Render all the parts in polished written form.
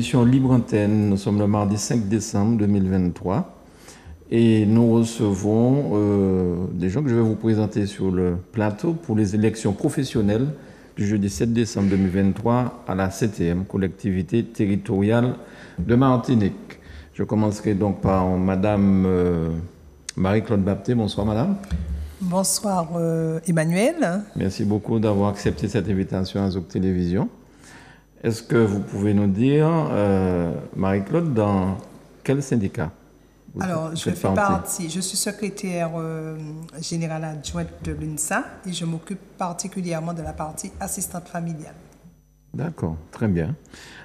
l'émission Libre Antenne. Nous sommes le mardi 5 décembre 2023 et nous recevons des gens que je vais vous présenter sur le plateau pour les élections professionnelles du jeudi 7 décembre 2023 à la CTM, collectivité territoriale de Martinique. Je commencerai donc par Madame Marie-Claude Bapté. Bonsoir Madame. Bonsoir Emmanuel. Merci beaucoup d'avoir accepté cette invitation à Zouk Télévision. Est-ce que vous pouvez nous dire, Marie-Claude, dans quel syndicat vous faites partie? Je suis secrétaire générale adjointe de l'UNSA et je m'occupe particulièrement de la partie assistante familiale. D'accord, très bien.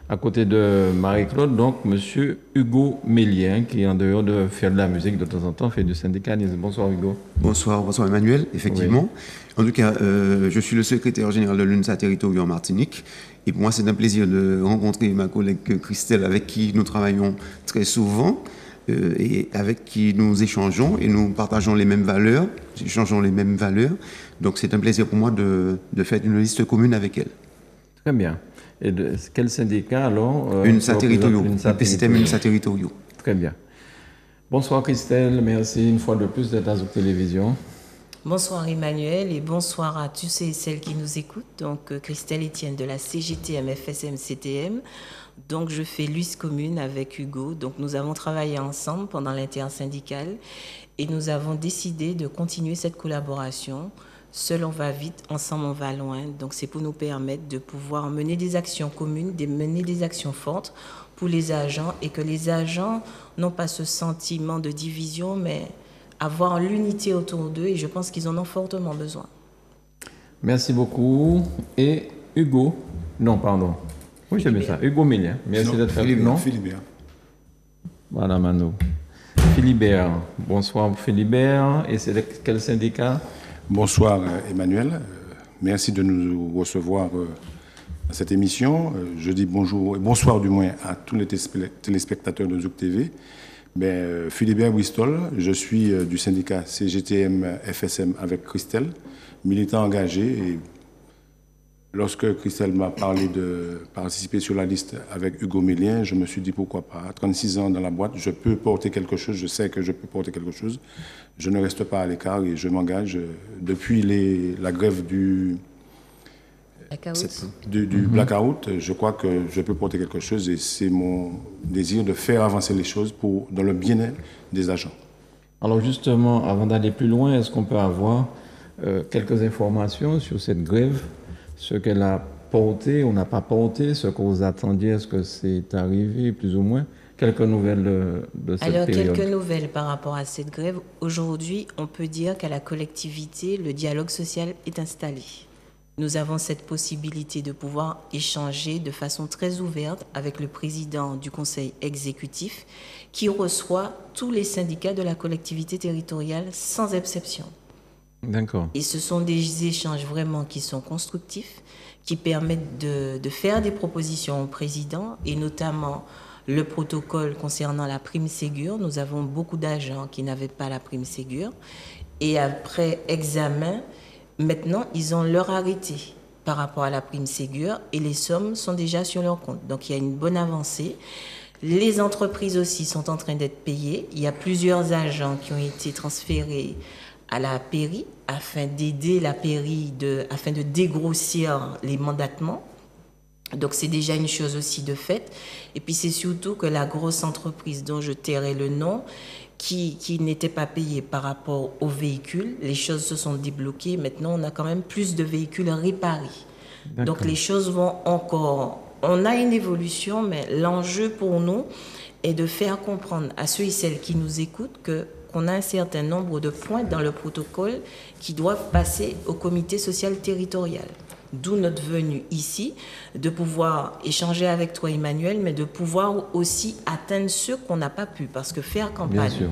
À côté de Marie-Claude, donc, Monsieur Hugo Mélien, qui, en dehors de faire de la musique, de temps en temps, fait du syndicalisme. Bonsoir Hugo. Bonsoir Emmanuel, effectivement. Oui. En tout cas, je suis le secrétaire général de l'UNSA Territorial en Martinique. Et pour moi, c'est un plaisir de rencontrer ma collègue Christelle, avec qui nous travaillons très souvent et avec qui nous échangeons et nous partageons les mêmes valeurs, Donc, c'est un plaisir pour moi de faire une liste commune avec elle. Très bien. Et de quel syndicat alors UNSA Territorial, le PCTM UNSA Territorial. Très bien. Bonsoir Christelle, merci une fois de plus d'être à Zouk Télévision. Bonsoir Emmanuel et bonsoir à tous et celles qui nous écoutent. Donc Christelle Etienne de la CGTM FSM CTM. Donc je fais l'US commune avec Hugo. Donc nous avons travaillé ensemble pendant l'intersyndicale et nous avons décidé de continuer cette collaboration. Seul on va vite, ensemble on va loin. Donc c'est pour nous permettre de pouvoir mener des actions communes, de mener des actions fortes pour les agents et que les agents n'ont pas ce sentiment de division, mais avoir l'unité autour d'eux et je pense qu'ils en ont fortement besoin. Merci beaucoup. Et Hugo, non pardon, oui j'ai mis ça, Hugo Mélien, merci d'être avec nous. Philibert. Voilà Mano. Philibert, bonsoir Philibert, et c'est de quel syndicat? Bonsoir Emmanuel, merci de nous recevoir à cette émission. Je dis bonjour, et bonsoir du moins à tous les téléspectateurs de Zouk TV. Philibert Bristol, je suis du syndicat CGTM FSM avec Christelle, militant engagé. Et lorsque Christelle m'a parlé de participer sur la liste avec Hugo Mélien, je me suis dit pourquoi pas. À 36 ans dans la boîte, je peux porter quelque chose, je sais que je peux porter quelque chose. Je ne reste pas à l'écart et je m'engage. Depuis la grève du blackout, je crois que je peux porter quelque chose et c'est mon désir de faire avancer les choses dans le bien-être des agents. Alors justement, avant d'aller plus loin, est-ce qu'on peut avoir quelques informations sur cette grève, ce qu'elle a porté ou n'a pas porté, ce que vous attendiez, est-ce que c'est arrivé plus ou moins? Quelques nouvelles de cette période. Quelques nouvelles par rapport à cette grève. Aujourd'hui, on peut dire qu'à la collectivité, le dialogue social est installé. Nous avons cette possibilité de pouvoir échanger de façon très ouverte avec le président du conseil exécutif qui reçoit tous les syndicats de la collectivité territoriale sans exception. D'accord. Et ce sont des échanges vraiment qui sont constructifs, qui permettent de faire des propositions au président et notamment le protocole concernant la prime Ségur. Nous avons beaucoup d'agents qui n'avaient pas la prime Ségur et après examen, maintenant, ils ont leur arrêté par rapport à la prime Ségur et les sommes sont déjà sur leur compte. Donc, il y a une bonne avancée. Les entreprises aussi sont en train d'être payées. Il y a plusieurs agents qui ont été transférés à la pairie afin d'aider la pairie, afin de dégrossir les mandatements. Donc, c'est déjà une chose aussi de fait. Et puis, c'est surtout que la grosse entreprise dont je tairai le nom, qui n'était pas payée par rapport aux véhicules, les choses se sont débloquées. Maintenant, on a quand même plus de véhicules réparés. Donc, les choses vont encore... On a une évolution, mais l'enjeu pour nous est de faire comprendre à ceux et celles qui nous écoutent qu'on a un certain nombre de points dans le protocole qui doivent passer au comité social territorial. D'où notre venue ici, de pouvoir échanger avec toi Emmanuel, mais de pouvoir aussi atteindre ceux qu'on n'a pas pu. Parce que faire campagne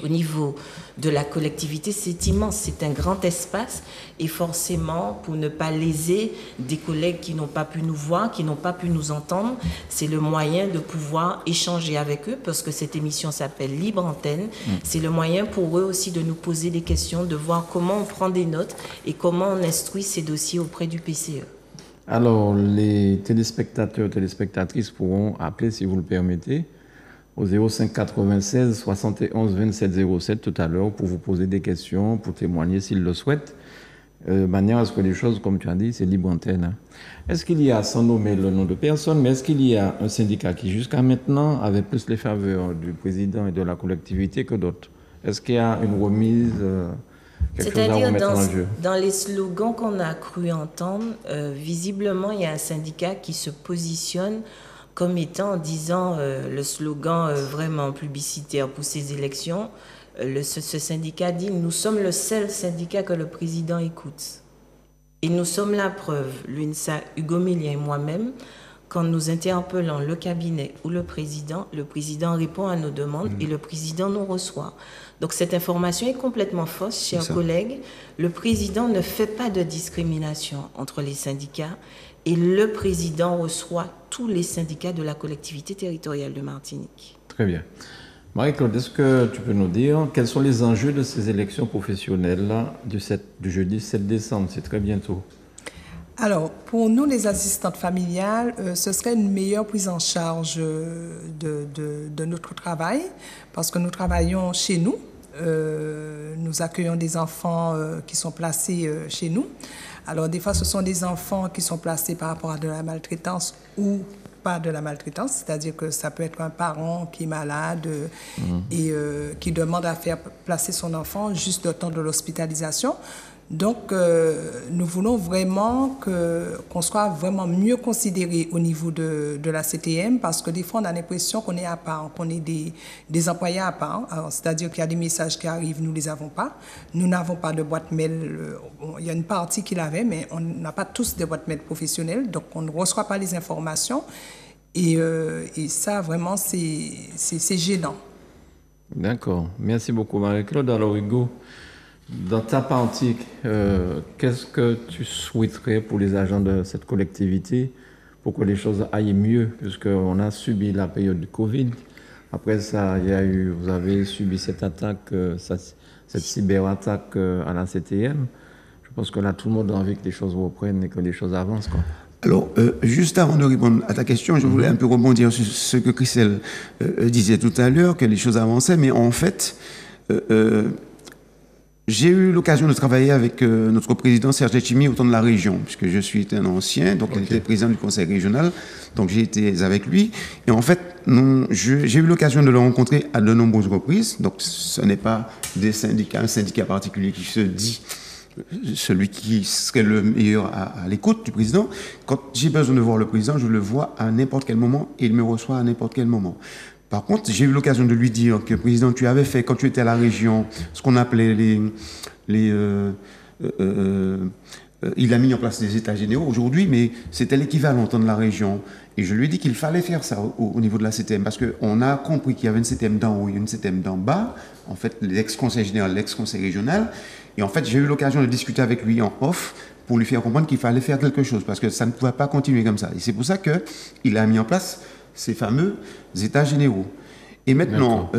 au niveau de la collectivité, c'est immense, c'est un grand espace. Et forcément, pour ne pas léser des collègues qui n'ont pas pu nous voir, qui n'ont pas pu nous entendre, c'est le moyen de pouvoir échanger avec eux, parce que cette émission s'appelle Libre Antenne. C'est le moyen pour eux aussi de nous poser des questions, de voir comment on prend des notes et comment on instruit ces dossiers auprès du PCE. Alors, les téléspectateurs, téléspectatrices pourront appeler, si vous le permettez, au 05 96 71 27 07 tout à l'heure pour vous poser des questions, pour témoigner s'ils le souhaitent, de manière à ce que les choses, comme tu as dit, c'est libre antenne. Hein. Est-ce qu'il y a, sans nommer le nom de personne, mais est-ce qu'il y a un syndicat qui, jusqu'à maintenant, avait plus les faveurs du président et de la collectivité que d'autres? Est-ce qu'il y a une remise, quelque chose à remettre en jeu? Dans les slogans qu'on a cru entendre, visiblement, il y a un syndicat qui se positionne comme étant, en disant le slogan vraiment publicitaire pour ces élections, ce syndicat dit « Nous sommes le seul syndicat que le président écoute ». Et nous sommes la preuve, l'UNSA, Hugo Millien et moi-même, quand nous interpellons le cabinet ou le président répond à nos demandes et le président nous reçoit. Donc cette information est complètement fausse, chers collègues. Le président ne fait pas de discrimination entre les syndicats et le président reçoit tous les syndicats de la collectivité territoriale de Martinique. Très bien. Marie-Claude, est-ce que tu peux nous dire quels sont les enjeux de ces élections professionnelles là, du jeudi 7 décembre? C'est très bientôt. Alors, pour nous, les assistantes familiales, ce serait une meilleure prise en charge de notre travail, parce que nous travaillons chez nous. Nous accueillons des enfants qui sont placés chez nous. Alors, des fois, ce sont des enfants qui sont placés par rapport à de la maltraitance ou pas de la maltraitance, c'est-à-dire que ça peut être un parent qui est malade et qui demande à faire placer son enfant juste le temps de l'hospitalisation. Donc, nous voulons vraiment qu'on soit vraiment mieux considéré au niveau de la CTM, parce que des fois, on a l'impression qu'on est à part, qu'on est des employés à part. Alors, c'est-à-dire qu'il y a des messages qui arrivent, nous ne les avons pas. Nous n'avons pas de boîte mail. Il y a une partie qui l'avait, mais on n'a pas tous de boîte mail professionnelles, donc on ne reçoit pas les informations. Et ça, vraiment, c'est gênant. D'accord. Merci beaucoup, Marie-Claude. Alors, Hugo, dans ta partie, qu'est-ce que tu souhaiterais pour les agents de cette collectivité pour que les choses aillent mieux, puisqu'on a subi la période du Covid. Après ça, vous avez subi cette attaque, cette cyberattaque à la CTM. Je pense que là, tout le monde a envie que les choses reprennent et que les choses avancent, quoi. Alors, juste avant de répondre à ta question, je voulais un peu rebondir sur ce que Christelle disait tout à l'heure, que les choses avançaient, mais en fait, j'ai eu l'occasion de travailler avec notre président Serge Etchimi au temps de la région, puisque je suis un ancien, donc il était président du conseil régional, donc j'ai été avec lui. Et en fait, j'ai eu l'occasion de le rencontrer à de nombreuses reprises. Donc ce n'est pas un syndicat particulier qui se dit celui qui serait le meilleur à l'écoute du président. Quand j'ai besoin de voir le président, je le vois à n'importe quel moment et il me reçoit à n'importe quel moment. Par contre, j'ai eu l'occasion de lui dire que, président, tu avais fait, quand tu étais à la région, ce qu'on appelait il a mis en place des états généraux aujourd'hui, mais c'était l'équivalent de la région. Et je lui ai dit qu'il fallait faire ça au niveau de la CTM, parce qu'on a compris qu'il y avait une CTM d'en haut et une CTM d'en bas, en fait, l'ex-conseil général, l'ex-conseil régional. Et en fait, j'ai eu l'occasion de discuter avec lui en off pour lui faire comprendre qu'il fallait faire quelque chose, parce que ça ne pouvait pas continuer comme ça. Et c'est pour ça qu'il a mis en place ces fameux états généraux. Et maintenant,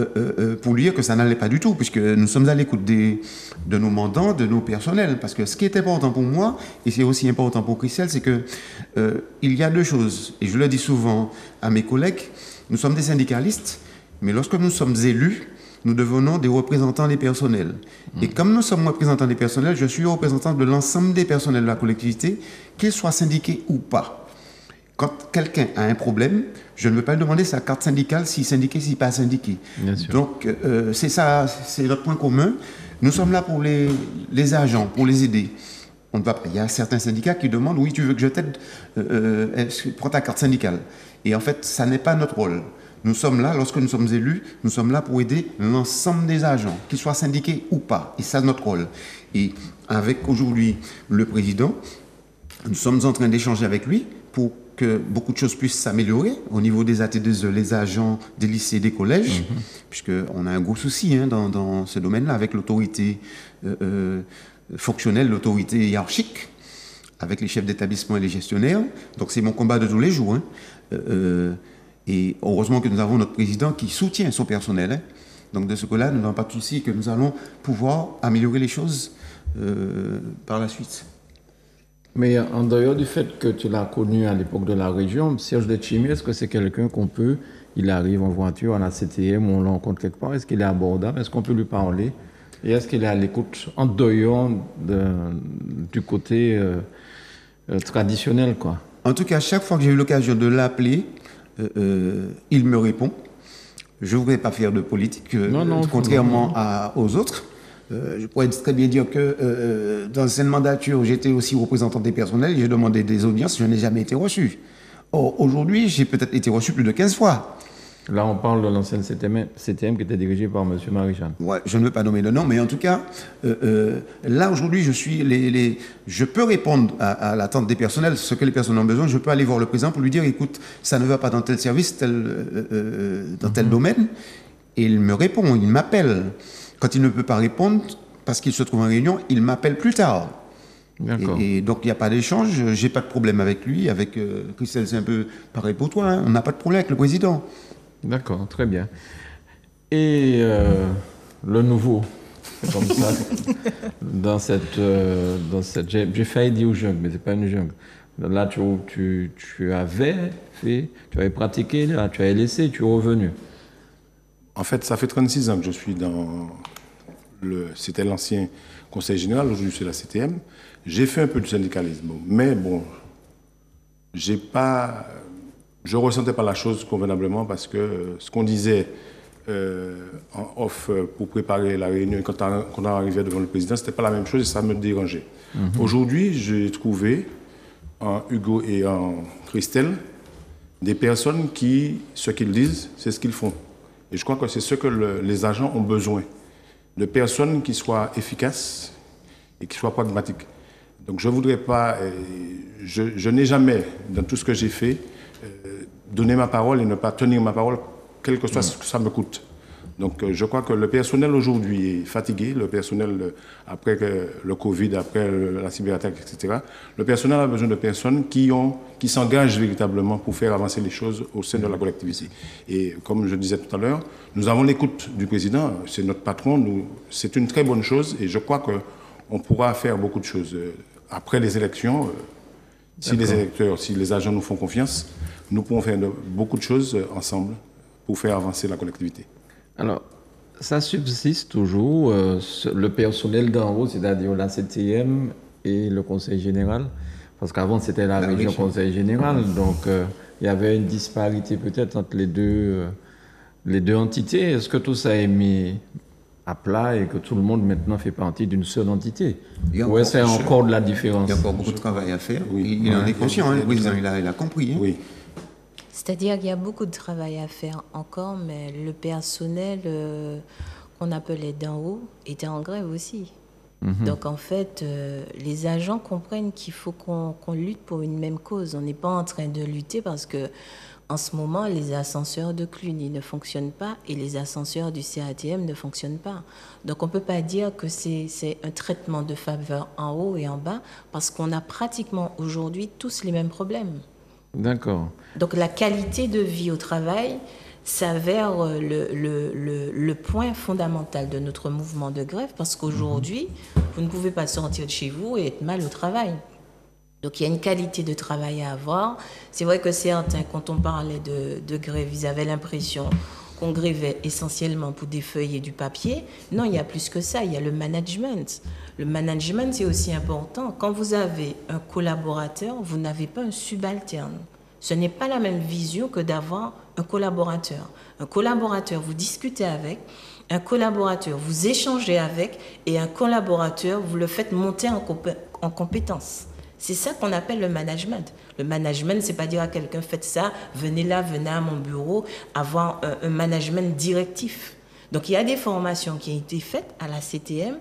pour lui dire que ça n'allait pas du tout, puisque nous sommes à l'écoute de nos mandants, de nos personnels, parce que ce qui est important pour moi, et c'est aussi important pour Christelle, c'est que il y a deux choses, et je le dis souvent à mes collègues, nous sommes des syndicalistes, mais lorsque nous sommes élus, nous devenons des représentants des personnels. Et comme nous sommes représentants des personnels, je suis représentant de l'ensemble des personnels de la collectivité, qu'ils soient syndiqués ou pas. Quand quelqu'un a un problème, je ne veux pas lui demander sa carte syndicale, si syndiqué, si pas syndiqué. Donc, c'est ça, c'est notre point commun. Nous sommes là pour les agents, pour les aider. Il y a certains syndicats qui demandent, oui, tu veux que je t'aide, prends ta carte syndicale. Et en fait, ça n'est pas notre rôle. Nous sommes là, lorsque nous sommes élus, nous sommes là pour aider l'ensemble des agents, qu'ils soient syndiqués ou pas. Et ça, c'est notre rôle. Et avec aujourd'hui le président, nous sommes en train d'échanger avec lui pour que beaucoup de choses puissent s'améliorer au niveau des AT2E, les agents des lycées, des collèges, puisqu'on a un gros souci dans ce domaine-là avec l'autorité fonctionnelle, l'autorité hiérarchique, avec les chefs d'établissement et les gestionnaires. Donc c'est mon combat de tous les jours. Et heureusement que nous avons notre président qui soutient son personnel. Donc de ce côté-là, nous n'avons pas de souci que nous allons pouvoir améliorer les choses par la suite. Mais en dehors du fait que tu l'as connu à l'époque de la région, Serge Letchimy, est-ce que c'est quelqu'un qu'on peut, il arrive en voiture, à la CTM, on le rencontre quelque part, est-ce qu'il est abordable, est-ce qu'on peut lui parler? Et est-ce qu'il est à l'écoute en dehors du côté traditionnel, quoi? En tout cas, chaque fois que j'ai eu l'occasion de l'appeler, il me répond. Je ne voudrais pas faire de politique, contrairement aux autres. Je pourrais très bien dire que dans cette mandature, j'étais aussi représentant des personnels, j'ai demandé des audiences, je n'ai jamais été reçu. Or, aujourd'hui, j'ai peut-être été reçu plus de 15 fois. Là, on parle de l'ancienne CTM qui était dirigée par M. Marichal. Ouais, je ne veux pas nommer le nom, mais en tout cas, là, aujourd'hui, je peux répondre à l'attente des personnels, ce que les personnes ont besoin. Je peux aller voir le président pour lui dire, écoute, ça ne va pas dans tel service, dans tel domaine. Et il me répond, il m'appelle. Quand il ne peut pas répondre, parce qu'il se trouve en réunion, il m'appelle plus tard. Et donc, il n'y a pas d'échange. Je n'ai pas de problème avec lui. Avec Christelle, c'est un peu pareil pour toi. Hein. On n'a pas de problème avec le président. D'accord, très bien. Et le nouveau, c'est comme ça, dans cette j'ai failli dire jungle, mais c'est pas une jungle. Là, tu avais pratiqué, là, tu avais laissé, tu es revenu. En fait, ça fait 36 ans que je suis c'était l'ancien conseil général, aujourd'hui c'est la CTM. J'ai fait un peu de syndicalisme, mais bon, je ne ressentais pas la chose convenablement parce que ce qu'on disait en off pour préparer la réunion, quand on arrivait devant le président, ce n'était pas la même chose et ça me dérangeait. Aujourd'hui, j'ai trouvé en Hugo et en Christelle des personnes qui, ce qu'ils disent, c'est ce qu'ils font. Et je crois que c'est ce que les agents ont besoin, de personnes qui soient efficaces et qui soient pragmatiques. Donc je ne voudrais pas, je n'ai jamais, dans tout ce que j'ai fait, donner ma parole et ne pas tenir ma parole, quel que soit ce que ça me coûte. Donc je crois que le personnel aujourd'hui est fatigué, le personnel après le Covid, après la cyberattaque, etc. Le personnel a besoin de personnes qui s'engagent véritablement pour faire avancer les choses au sein de la collectivité. Et comme je disais tout à l'heure, nous avons l'écoute du président, c'est notre patron, c'est une très bonne chose et je crois qu'on pourra faire beaucoup de choses. Après les élections, si les électeurs, si les agents nous font confiance, nous pourrons faire beaucoup de choses ensemble pour faire avancer la collectivité. Alors, ça subsiste toujours, le personnel d'en haut, c'est-à-dire la CTM et le Conseil général, parce qu'avant c'était la région Conseil général, donc il y avait une disparité peut-être entre les deux entités. Est-ce que tout ça est mis à plat et que tout le monde maintenant fait partie d'une seule entité? Ou est-ce qu'il y a encore de la différence? Il y a encore beaucoup de travail à faire. Oui. Il en est conscient, hein, le président, il a compris. Hein. Oui. C'est-à-dire qu'il y a beaucoup de travail à faire encore, mais le personnel qu'on appelait d'en haut était en grève aussi. Donc en fait, les agents comprennent qu'il faut qu'on lutte pour une même cause. On n'est pas en train de lutter parce que en ce moment, les ascenseurs de Cluny ne fonctionnent pas et les ascenseurs du CATM ne fonctionnent pas. Donc on ne peut pas dire que c'est un traitement de faveur en haut et en bas parce qu'on a pratiquement aujourd'hui tous les mêmes problèmes. D'accord. Donc la qualité de vie au travail s'avère le point fondamental de notre mouvement de grève parce qu'aujourd'hui, vous ne pouvez pas sortir de chez vous et être mal au travail. Donc il y a une qualité de travail à avoir. C'est vrai que certains, quand on parlait de grève, ils avaient l'impression qu'on grévait essentiellement pour des feuilles et du papier. Non, il y a plus que ça, il y a le management. Le management, c'est aussi important. Quand vous avez un collaborateur, vous n'avez pas un subalterne. Ce n'est pas la même vision que d'avoir un collaborateur. Un collaborateur, vous discutez avec, un collaborateur, vous échangez avec, et un collaborateur, vous le faites monter en compétence. C'est ça qu'on appelle le management. Le management, c'est pas dire à quelqu'un, faites ça, venez à mon bureau, avoir un management directif. Donc il y a des formations qui ont été faites à la CTM,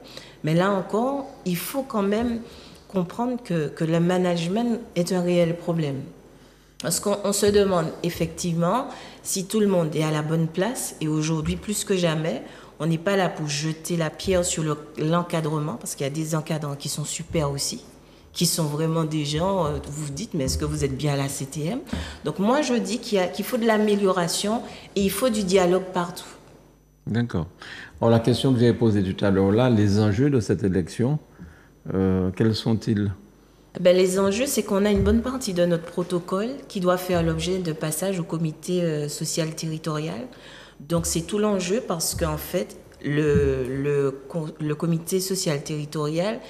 mais là encore, il faut quand même comprendre que le management est un réel problème. Parce qu'on se demande effectivement si tout le monde est à la bonne place, et aujourd'hui, plus que jamais, on n'est pas là pour jeter la pierre sur l'encadrement, parce qu'il y a des encadrants qui sont super aussi, qui sont vraiment des gens, vous vous dites, mais est-ce que vous êtes bien à la CTM? Donc moi, je dis qu'il faut de l'amélioration et il faut du dialogue partout. D'accord. Alors la question que j'ai posée tout à l'heure là, les enjeux de cette élection, quels sont-ils? Ben, les enjeux, c'est qu'on a une bonne partie de notre protocole qui doit faire l'objet de passage au comité social territorial. Donc, c'est tout l'enjeu parce qu'en fait, le comité social territorial,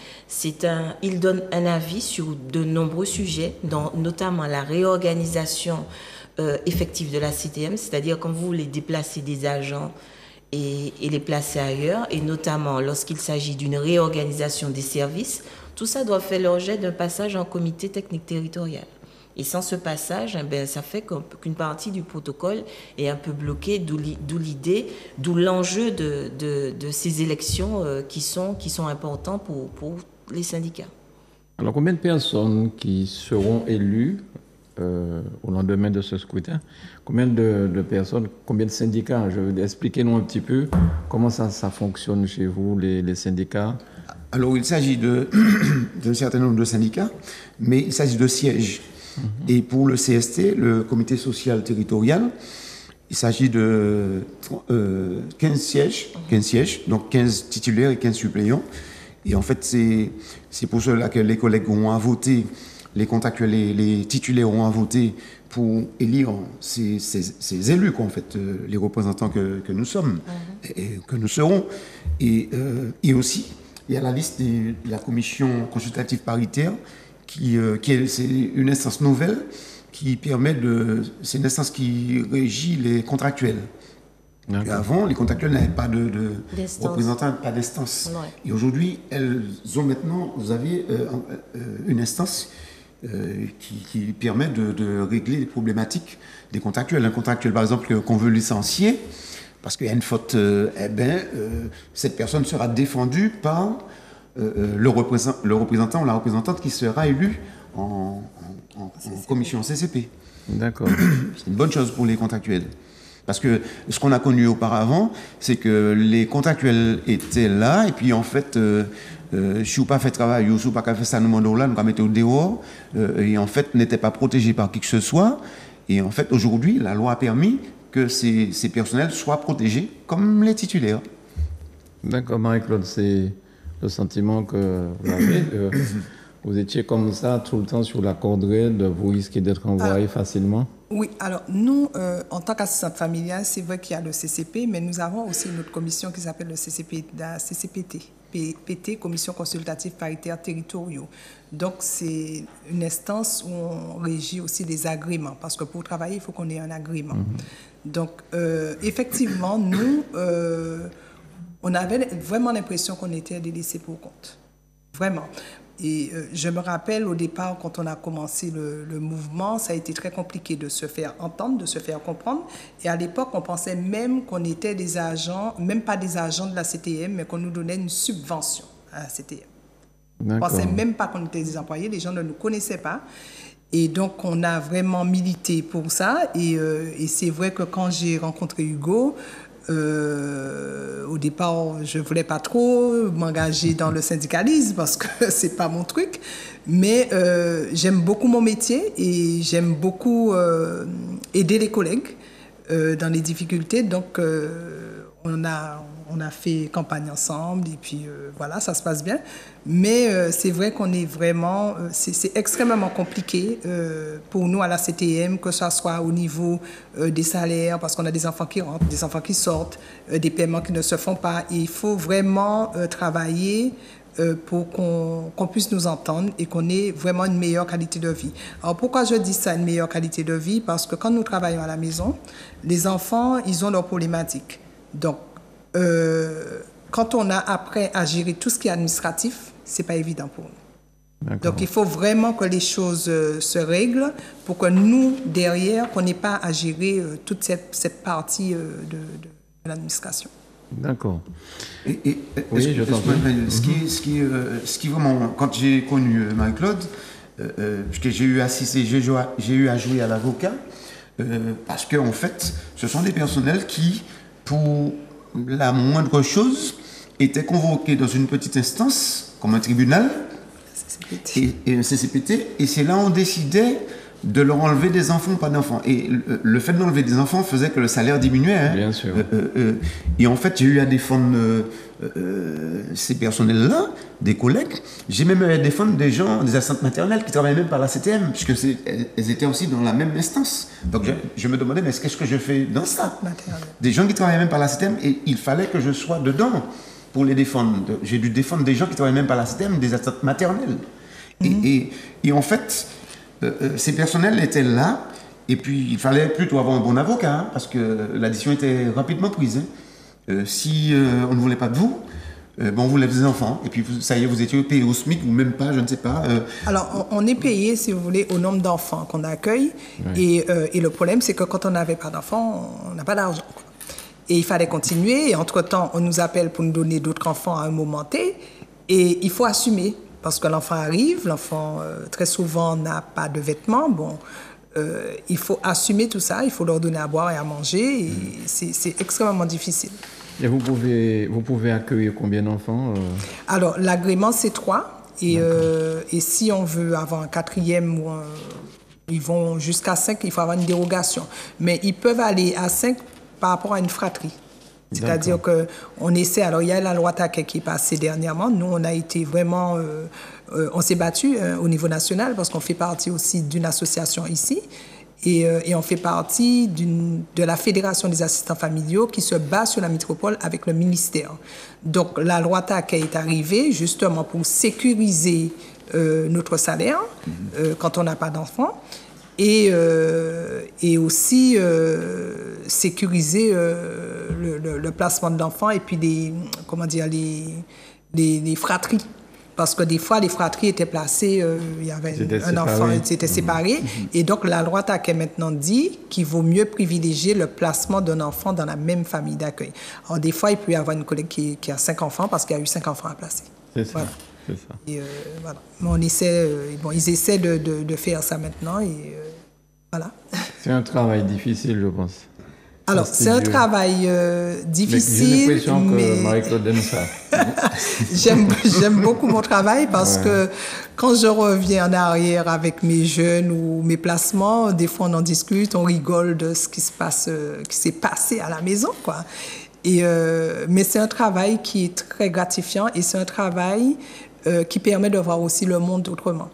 il donne un avis sur de nombreux sujets, notamment la réorganisation effective de la CTM, c'est-à-dire quand vous voulez déplacer des agents et les placer ailleurs, et notamment lorsqu'il s'agit d'une réorganisation des services, tout ça doit faire l'objet d'un passage en comité technique territorial. Et sans ce passage, ça fait qu'une partie du protocole est un peu bloquée, d'où l'enjeu de ces élections qui sont importants pour les syndicats. Alors, combien de personnes qui seront élues au lendemain de ce scrutin? Combien de personnes, combien de syndicats? Expliquez-nous un petit peu comment ça fonctionne chez vous, les syndicats. Alors, il s'agit d'un certain nombre de syndicats, mais il s'agit de sièges. Et pour le CST, le comité social territorial, il s'agit de 15 sièges, donc 15 titulaires et 15 suppléants. Et en fait, c'est pour cela que les collègues auront à voter, les contractuels, les titulaires auront à voter pour élire ces élus, quoi, en fait, les représentants que nous sommes et que nous serons. Et aussi, il y a la liste de la commission consultative paritaire, c'est une instance nouvelle c'est une instance qui régit les contractuels. Avant, les contractuels n'avaient pas de représentants, pas d'instance. Ouais. Et aujourd'hui, vous avez une instance qui permet de régler les problématiques des contractuels. Un contractuel, par exemple, qu'on veut licencier, parce qu'il y a une faute, cette personne sera défendue par le représentant ou la représentante qui sera élu en commission CCP. D'accord. C'est une bonne chose pour les contractuels. Parce que ce qu'on a connu auparavant, c'est que les contractuels étaient là, et puis en fait, si vous pas fait travail, ou si vous pas fait ça, nous demandons là, nous avons mis au dehors, et en fait, n'étaient pas protégés par qui que ce soit. Et en fait, aujourd'hui, la loi a permis que ces personnels soient protégés comme les titulaires. D'accord, Marie-Claude, c'est le sentiment que vous avez. Vous étiez comme ça tout le temps sur la corde raide, vous risquez d'être envoyé facilement? Oui, alors nous, en tant qu'assistante familiale, c'est vrai qu'il y a le CCP, mais nous avons aussi notre commission qui s'appelle le CCPT, Commission consultative paritaire territoriaux. Donc c'est une instance où on régit aussi les agréments, parce que pour travailler, il faut qu'on ait un agrément. Donc effectivement, nous, on avait vraiment l'impression qu'on était des laissés pour compte. Vraiment. Et je me rappelle au départ, quand on a commencé le mouvement, ça a été très compliqué de se faire entendre, de se faire comprendre. Et à l'époque, on pensait même qu'on était des agents, même pas des agents de la CTM, mais qu'on nous donnait une subvention à la CTM. On ne pensait même pas qu'on était des employés, les gens ne nous connaissaient pas. Et donc, on a vraiment milité pour ça. Et c'est vrai que quand j'ai rencontré Hugo, au départ, je ne voulais pas trop m'engager dans le syndicalisme parce que ce n'est pas mon truc. Mais j'aime beaucoup mon métier et j'aime beaucoup aider les collègues dans les difficultés. Donc, on a fait campagne ensemble et puis voilà, ça se passe bien. Mais c'est vrai qu'on est vraiment... c'est extrêmement compliqué pour nous à la CTM, que ce soit au niveau des salaires, parce qu'on a des enfants qui rentrent, des enfants qui sortent, des paiements qui ne se font pas. Et il faut vraiment travailler pour qu'on puisse nous entendre et qu'on ait vraiment une meilleure qualité de vie. Alors pourquoi je dis ça, une meilleure qualité de vie? Parce que quand nous travaillons à la maison, les enfants, ils ont leurs problématiques. Donc, quand on a après à gérer tout ce qui est administratif, c'est pas évident pour nous. Donc, il faut vraiment que les choses se règlent pour que nous, derrière, qu'on n'ait pas à gérer toute cette partie de l'administration. D'accord. Oui, je t'en prie. Ce qui vraiment, quand j'ai connu Marie-Claude, parce que j'ai eu à jouer à l'avocat, parce qu'en fait, ce sont des personnels qui, pour la moindre chose, étaient convoqués dans une petite instance, comme un tribunal, et un CCPT, et c'est là où on décidait de leur enlever des enfants ou pas d'enfants. Et le fait d'enlever des enfants faisait que le salaire diminuait. Hein. Bien sûr. Et en fait, j'ai eu à défendre ces personnels-là, des collègues. J'ai même eu à défendre des gens, des assistantes maternelles qui travaillaient même par la CTM, puisque elles étaient aussi dans la même instance. Donc je me demandais, mais qu'est-ce que je fais dans ça? Des gens qui travaillaient même par la CTM, et il fallait que je sois dedans pour les défendre. J'ai dû défendre des gens qui travaillaient même par la CTM, des assistantes maternelles. Et en fait, ces personnels étaient là, et puis il fallait plutôt avoir un bon avocat, hein, parce que la décision était rapidement prise. Hein. Si on ne voulait pas de vous, on vous lève des enfants, et puis ça y est, vous étiez payé au SMIC, ou même pas, je ne sais pas. Alors, on est payé, si vous voulez, au nombre d'enfants qu'on accueille, et le problème, c'est que quand on n'avait pas d'enfants, on n'a pas d'argent. Et il fallait continuer, et entre-temps, on nous appelle pour nous donner d'autres enfants à un moment T, et il faut assumer. Parce que l'enfant arrive, l'enfant très souvent n'a pas de vêtements. Bon, il faut assumer tout ça, il faut leur donner à boire et à manger. Et c'est extrêmement difficile. Et vous pouvez accueillir combien d'enfants Alors, l'agrément, c'est 3. Et si on veut avoir un 4e, ils vont jusqu'à 5, il faut avoir une dérogation. Mais ils peuvent aller à 5 par rapport à une fratrie. C'est-à-dire qu'on essaie, alors il y a la loi Taquet qui est passée dernièrement, nous on a été vraiment, on s'est battu au niveau national parce qu'on fait partie aussi d'une association ici et on fait partie de la Fédération des assistants familiaux qui se bat sur la métropole avec le ministère. Donc la loi Taquet est arrivée justement pour sécuriser notre salaire quand on n'a pas d'enfants. Et aussi sécuriser le placement de l'enfant et puis les fratries. Parce que des fois, les fratries étaient placées, il y avait un enfant qui était séparé. Et donc, la loi Taquet maintenant dit qu'il vaut mieux privilégier le placement d'un enfant dans la même famille d'accueil. Alors, des fois, il peut y avoir une collègue qui a 5 enfants parce qu'il y a eu 5 enfants à placer. C'est ça. Voilà. C'est ça. Et voilà. Mais ils essaient de faire ça maintenant et voilà. C'est un travail difficile, je pense. Alors, c'est un travail difficile. J'ai l'impression que Marie-Claude aime ça. J'aime beaucoup mon travail parce que quand je reviens en arrière avec mes jeunes ou mes placements, des fois on en discute, on rigole de ce qui s'est passé à la maison, quoi. Mais c'est un travail qui est très gratifiant et c'est un travail qui permet de voir aussi le monde autrement.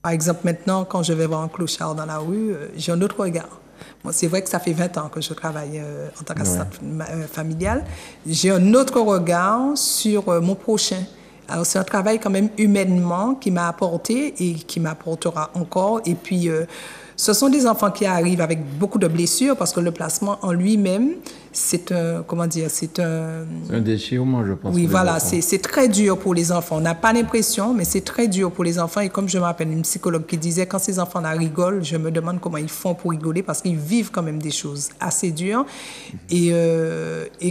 Par exemple, maintenant, quand je vais voir un clochard dans la rue, j'ai un autre regard. Bon, c'est vrai que ça fait 20 ans que je travaille en tant qu'assistante familiale. J'ai un autre regard sur mon prochain. Alors, c'est un travail quand même humainement qui m'a apporté et qui m'apportera encore. Et puis, ce sont des enfants qui arrivent avec beaucoup de blessures parce que le placement en lui-même, c'est un déchirement, je pense. Oui, voilà, c'est très dur pour les enfants. On n'a pas l'impression, mais c'est très dur pour les enfants. Et comme je me rappelle une psychologue qui disait, quand ces enfants-là rigolent, je me demande comment ils font pour rigoler parce qu'ils vivent quand même des choses assez dures. Et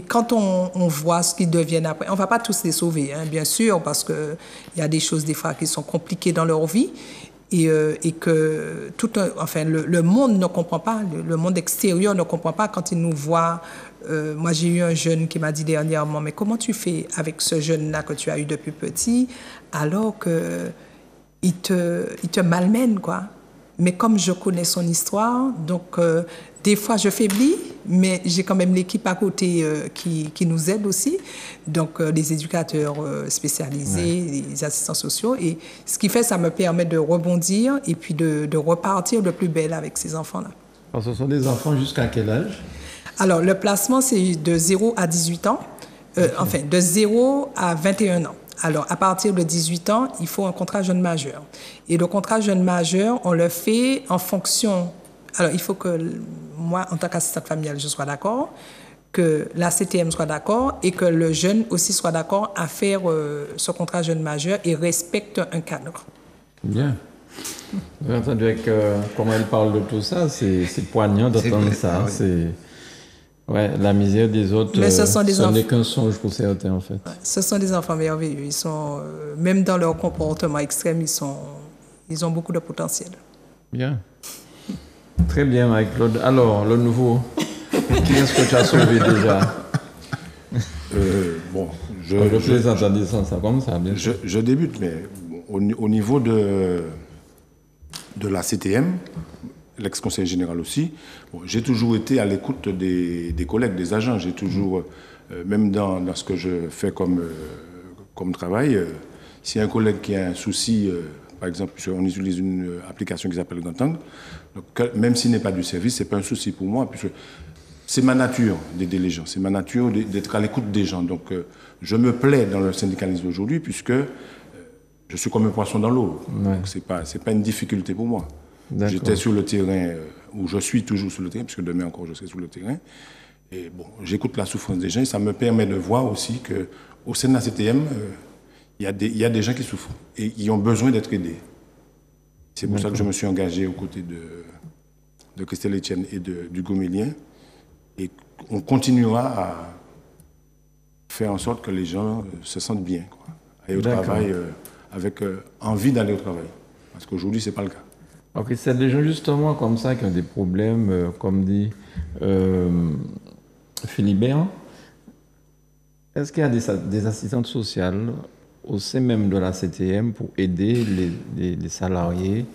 quand on voit ce qu'ils deviennent après, on ne va pas tous les sauver, hein, bien sûr, parce qu'il y a des choses des fois qui sont compliquées dans leur vie. Et que le monde ne comprend pas, le monde extérieur ne comprend pas quand il nous voit. Moi, j'ai eu un jeune qui m'a dit dernièrement, mais comment tu fais avec ce jeune-là que tu as eu depuis petit, alors qu'il te malmène, quoi. Mais comme je connais son histoire, donc des fois je faiblis, mais j'ai quand même l'équipe à côté qui nous aide aussi, donc les éducateurs spécialisés, les assistants sociaux, et ce qui fait, ça me permet de rebondir et puis de repartir de plus belle avec ces enfants-là. Alors, ce sont des enfants jusqu'à quel âge? Alors, le placement, c'est de 0 à 18 ans, de 0 à 21 ans. Alors, à partir de 18 ans, il faut un contrat jeune majeur. Et le contrat jeune majeur, on le fait en fonction... Alors, il faut que moi, en tant qu'assistante familiale, je sois d'accord, que la CTM soit d'accord et que le jeune aussi soit d'accord à faire ce contrat jeune majeur et respecte un cadre. Bien. Vous avez entendu comment elle parle de tout ça, c'est poignant d'entendre ça. La misère des autres, ce n'est qu'un songe pour certains, en fait. Ce sont des enfants merveilleux. Ils sont, même dans leur comportement extrême, ils ont beaucoup de potentiel. Bien. Très bien, Marie-Claude. Alors, le nouveau, qui est-ce que tu as sauvé déjà? Je plaisante en disant ça comme ça, bien sûr. Je débute, mais au niveau de de la CTM, l'ex-conseiller général aussi. Bon, j'ai toujours été à l'écoute des collègues, des agents. J'ai toujours, même dans ce que je fais comme travail, si un collègue qui a un souci, par exemple, on utilise une application qui s'appelle Gantangle, donc même s'il n'est pas du service, ce n'est pas un souci pour moi, puisque c'est ma nature d'aider les gens, c'est ma nature d'être à l'écoute des gens. Donc je me plais dans le syndicalisme aujourd'hui, puisque je suis comme un poisson dans l'eau. Ouais. Donc c'est pas une difficulté pour moi. J'étais sur le terrain, où je suis toujours sur le terrain, puisque demain encore je serai sur le terrain. Et bon, j'écoute la souffrance des gens et ça me permet de voir aussi qu'au sein de la CTM, il y a des gens qui souffrent et qui ont besoin d'être aidés. C'est pour ça que je me suis engagé aux côtés de Christelle Etienne et du Gomélien. Et on continuera à faire en sorte que les gens se sentent bien, quoi. Aller au travail avec envie d'aller au travail. Parce qu'aujourd'hui, ce n'est pas le cas. Ok, c'est des gens justement comme ça qui ont des problèmes, comme dit Philibert. Est-ce qu'il y a des assistantes sociales au sein même de la CTM pour aider les salariés,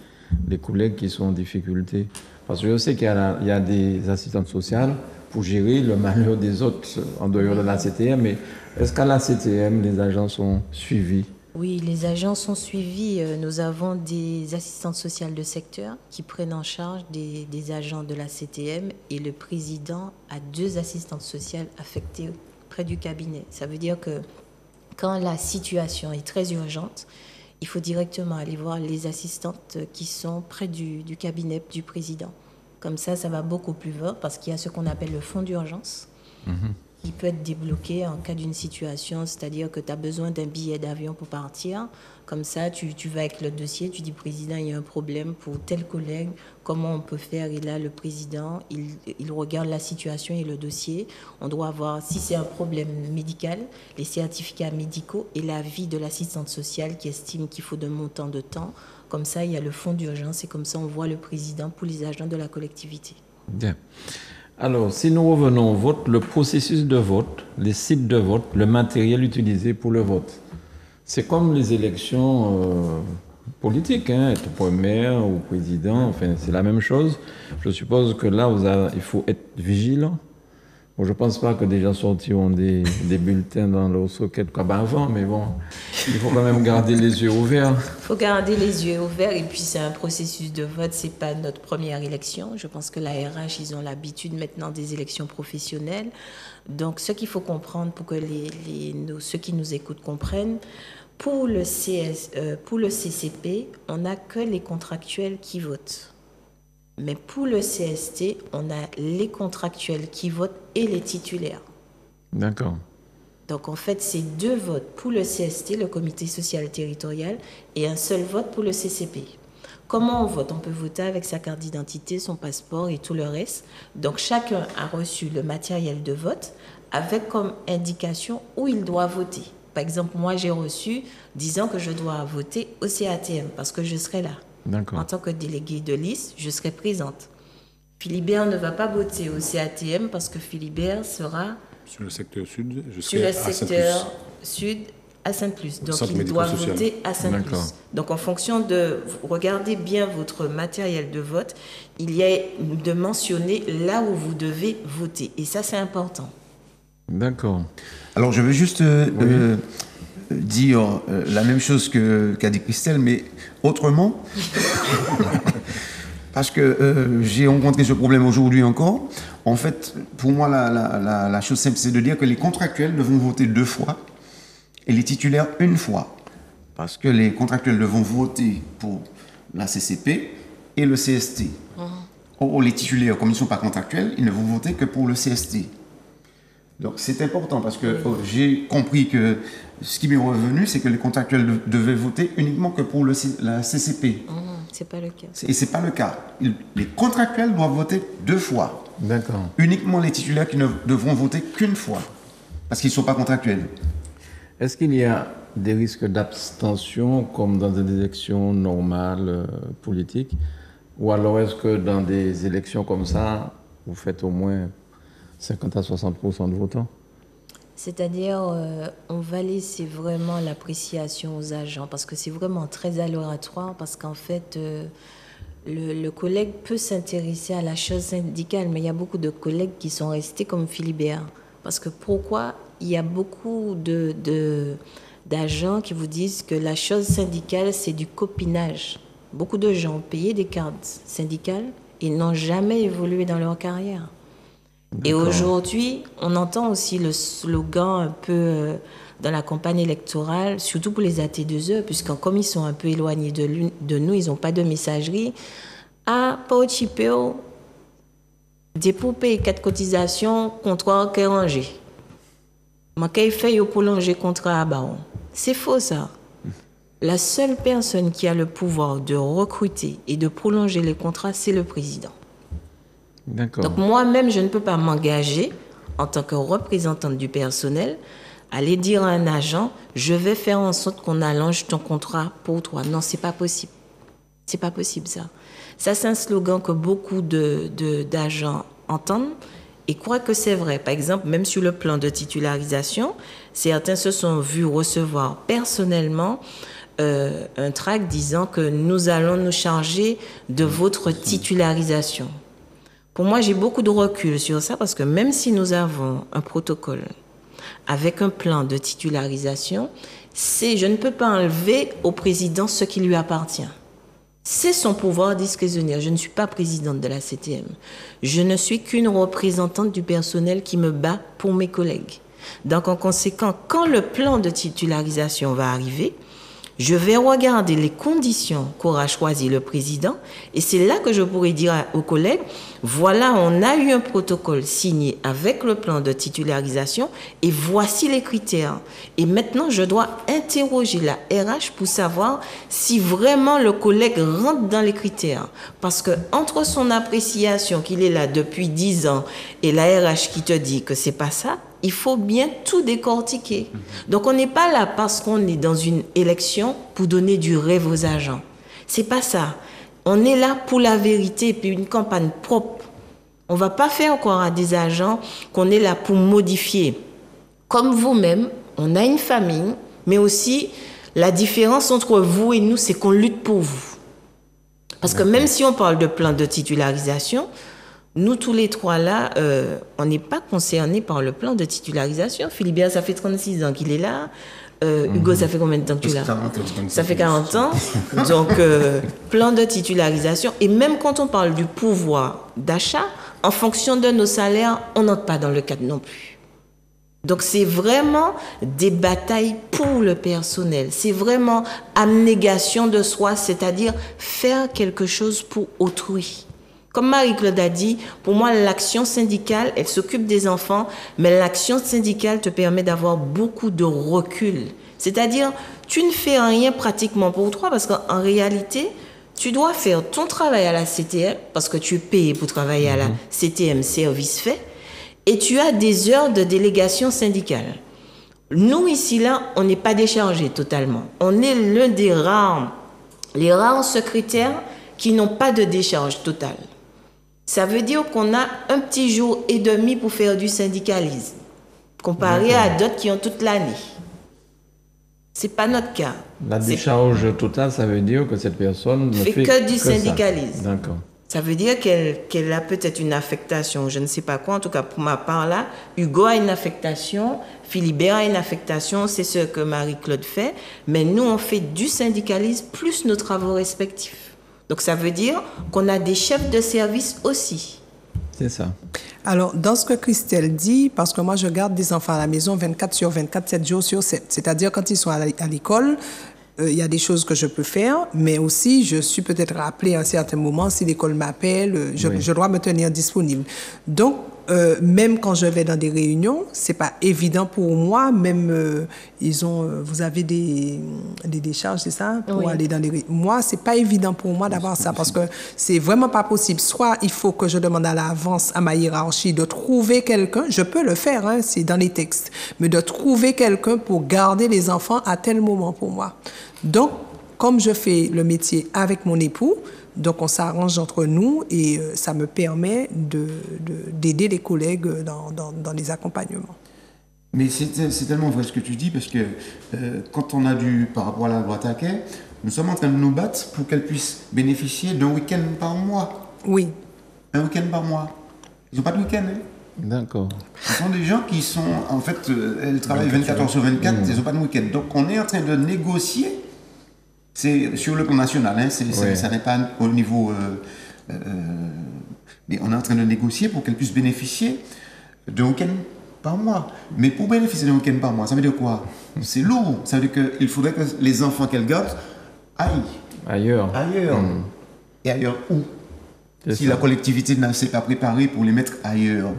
les collègues qui sont en difficulté? Parce que je sais qu'il y a des assistantes sociales pour gérer le malheur des autres en dehors de la CTM, mais est-ce qu'à la CTM, les agents sont suivis? Oui, les agents sont suivis. Nous avons des assistantes sociales de secteur qui prennent en charge des agents de la CTM et le président a 2 assistantes sociales affectées près du cabinet. Ça veut dire que quand la situation est très urgente, il faut directement aller voir les assistantes qui sont près du cabinet du président. Comme ça va beaucoup plus vite parce qu'il y a ce qu'on appelle le fonds d'urgence. Il peut être débloqué en cas d'une situation, c'est-à-dire que tu as besoin d'un billet d'avion pour partir. Comme ça, tu vas avec le dossier, tu dis, président, il y a un problème pour tel collègue, comment on peut faire? Et là, le président, il regarde la situation et le dossier. On doit avoir, si c'est un problème médical, les certificats médicaux et l'avis de l'assistante sociale qui estime qu'il faut de montant de temps. Comme ça, il y a le fonds d'urgence et comme ça, on voit le président pour les agents de la collectivité. Bien. Alors, si nous revenons au vote, le processus de vote, les sites de vote, le matériel utilisé pour le vote. C'est comme les élections politiques, hein, être maire ou président, enfin, c'est la même chose. Je suppose que là, il faut être vigilant. Bon, je ne pense pas que des gens sortiront des bulletins dans leur socket comme avant, mais bon, il faut quand même garder les yeux ouverts. Il faut garder les yeux ouverts et puis c'est un processus de vote, ce n'est pas notre première élection. Je pense que la RH, ils ont l'habitude maintenant des élections professionnelles. Donc ce qu'il faut comprendre pour que ceux qui nous écoutent comprennent, pour le CCP, on n'a que les contractuels qui votent. Mais pour le CST, on a les contractuels qui votent et les titulaires. D'accord. Donc en fait, c'est 2 votes pour le CST, le comité social territorial, et un seul vote pour le CCP. Comment on vote? On peut voter avec sa carte d'identité, son passeport et tout le reste. Donc chacun a reçu le matériel de vote avec comme indication où il doit voter. Par exemple, moi j'ai reçu disant que je dois voter au CATM parce que je serai là. En tant que déléguée de liste, je serai présente. Philibert ne va pas voter au CATM parce que Philibert sera sur le secteur sud, sur le secteur sud à Sainte-Luce. Donc il doit voter à Sainte-Luce. Donc en fonction de, regardez bien votre matériel de vote, il y a de mentionner là où vous devez voter. Et ça, c'est important. D'accord. Alors je veux juste dire la même chose qu'a dit Christelle, mais autrement, parce que j'ai rencontré ce problème aujourd'hui encore. En fait, pour moi, la chose simple, c'est de dire que les contractuels devront voter 2 fois et les titulaires 1 fois. Parce que les contractuels devront voter pour la CCP et le CST. Or, les titulaires, comme ils ne sont pas contractuels, ils ne vont voter que pour le CST. Donc c'est important parce que j'ai compris que ce qui m'est revenu, c'est que les contractuels devaient voter uniquement que pour la CCP. C'est pas le cas. Et c'est pas le cas. Les contractuels doivent voter 2 fois. D'accord. Uniquement les titulaires qui ne devront voter qu'1 fois parce qu'ils ne sont pas contractuels. Est-ce qu'il y a des risques d'abstention comme dans des élections normales politiques? Ou alors est-ce que dans des élections comme ça, vous faites au moins 50 à 60% de votants? C'est-à-dire, on va laisser vraiment l'appréciation aux agents parce que c'est vraiment très aléatoire parce qu'en fait, le collègue peut s'intéresser à la chose syndicale, mais il y a beaucoup de collègues qui sont restés comme Philibert. Parce que pourquoi il y a beaucoup d'agents qui vous disent que la chose syndicale, c'est du copinage. Beaucoup de gens ont payé des cartes syndicales et n'ont jamais évolué dans leur carrière. Et aujourd'hui, on entend aussi le slogan un peu dans la campagne électorale, surtout pour les AT2E, puisque comme ils sont un peu éloignés de nous, ils n'ont pas de messagerie. Ah, pas au chipéo, dépôt payer 4 cotisations, contrat qui est rangé. Mais qu'il fait pour prolonger contrat à Baron. C'est faux ça. La seule personne qui a le pouvoir de recruter et de prolonger les contrats, c'est le président. D'accord. Donc moi-même, je ne peux pas m'engager en tant que représentante du personnel, aller dire à un agent, je vais faire en sorte qu'on allonge ton contrat pour toi. Non, c'est pas possible. C'est pas possible ça. Ça, c'est un slogan que beaucoup d'agents entendent et croient que c'est vrai. Par exemple, même sur le plan de titularisation, certains se sont vus recevoir personnellement un tract disant que nous allons nous charger de votre titularisation. Pour moi, j'ai beaucoup de recul sur ça parce que même si nous avons un protocole avec un plan de titularisation, je ne peux pas enlever au président ce qui lui appartient. C'est son pouvoir discrétionnaire. Je ne suis pas présidente de la CTM. Je ne suis qu'une représentante du personnel qui me bat pour mes collègues. Donc, en conséquent, quand le plan de titularisation va arriver, je vais regarder les conditions qu'aura choisi le président et c'est là que je pourrai dire aux collègues, voilà, on a eu un protocole signé avec le plan de titularisation et voici les critères. Et maintenant, je dois interroger la RH pour savoir si vraiment le collègue rentre dans les critères. Parce que entre son appréciation qu'il est là depuis 10 ans et la RH qui te dit que c'est pas ça, il faut bien tout décortiquer. Donc, on n'est pas là parce qu'on est dans une élection pour donner du rêve aux agents. C'est pas ça. On est là pour la vérité et puis une campagne propre. On va pas faire croire à des agents qu'on est là pour modifier. Comme vous-même, on a une famille, mais aussi la différence entre vous et nous, c'est qu'on lutte pour vous. Parce que même si on parle de plan de titularisation, nous, tous les trois là, on n'est pas concernés par le plan de titularisation. Philibert, ça fait 36 ans qu'il est là. Hugo, ça fait combien de temps que tu es là? Ça fait 40 ans. Donc, plan de titularisation. Et même quand on parle du pouvoir d'achat, en fonction de nos salaires, on n'entre pas dans le cadre non plus. Donc, c'est vraiment des batailles pour le personnel. C'est vraiment abnégation de soi, c'est-à-dire faire quelque chose pour autrui. Comme Marie-Claude a dit, pour moi, l'action syndicale, elle s'occupe des enfants, mais l'action syndicale te permet d'avoir beaucoup de recul. C'est-à-dire, tu ne fais rien pratiquement pour toi, parce qu'en réalité, tu dois faire ton travail à la CTM, parce que tu es payé pour travailler à la CTM, service fait, et tu as des heures de délégation syndicale. Nous, ici, là, on n'est pas déchargé totalement. On est l'un des les rares secrétaires qui n'ont pas de décharge totale. Ça veut dire qu'on a un petit jour et demi pour faire du syndicalisme, comparé à d'autres qui ont toute l'année. C'est pas notre cas. La décharge totale, ça veut dire que cette personne ne fait que du syndicalisme. D'accord. Ça veut dire qu'elle a peut-être une affectation, je ne sais pas quoi. En tout cas, pour ma part là, Hugo a une affectation, Philibert a une affectation, c'est ce que Marie-Claude fait. Mais nous, on fait du syndicalisme plus nos travaux respectifs. Donc, ça veut dire qu'on a des chefs de service aussi. C'est ça. Alors, dans ce que Christelle dit, parce que moi, je garde des enfants à la maison 24 sur 24, 7 jours sur 7. C'est-à-dire, quand ils sont à l'école, il y a des choses que je peux faire, mais aussi, je suis peut-être appelée à un certain moment, si l'école m'appelle, je dois me tenir disponible. Donc, même quand je vais dans des réunions, c'est pas évident pour moi, même vous avez des décharges, c'est ça, pour aller dans des réunions. Moi, c'est pas évident pour moi d'avoir ça, parce que c'est vraiment pas possible. Soit il faut que je demande à l'avance à ma hiérarchie de trouver quelqu'un, je peux le faire, hein, c'est dans les textes, mais de trouver quelqu'un pour garder les enfants à tel moment pour moi. Donc, comme je fais le métier avec mon époux, donc on s'arrange entre nous et ça me permet d'aider les collègues dans les accompagnements. Mais c'est tellement vrai ce que tu dis, parce que quand on a par rapport à la loi Taquet, nous sommes en train de nous battre pour qu'elles puissent bénéficier d'un week-end par mois. Oui. Un week-end par mois. Ils n'ont pas de week-end. Hein. D'accord. Ce sont des gens qui sont, en fait, elles travaillent 24 heures sur 24, ils n'ont pas de week-end. Donc on est en train de négocier, c'est sur le plan national, hein, ça n'est pas au niveau... mais on est en train de négocier pour qu'elles puissent bénéficier d'un week-end par mois. Mais pour bénéficier d'un week-end par mois, ça veut dire quoi? C'est lourd. Ça veut dire qu'il faudrait que les enfants qu'elles gardent aillent Ailleurs. Et ailleurs où? Si ça. la collectivité ne s'est pas préparée pour les mettre ailleurs.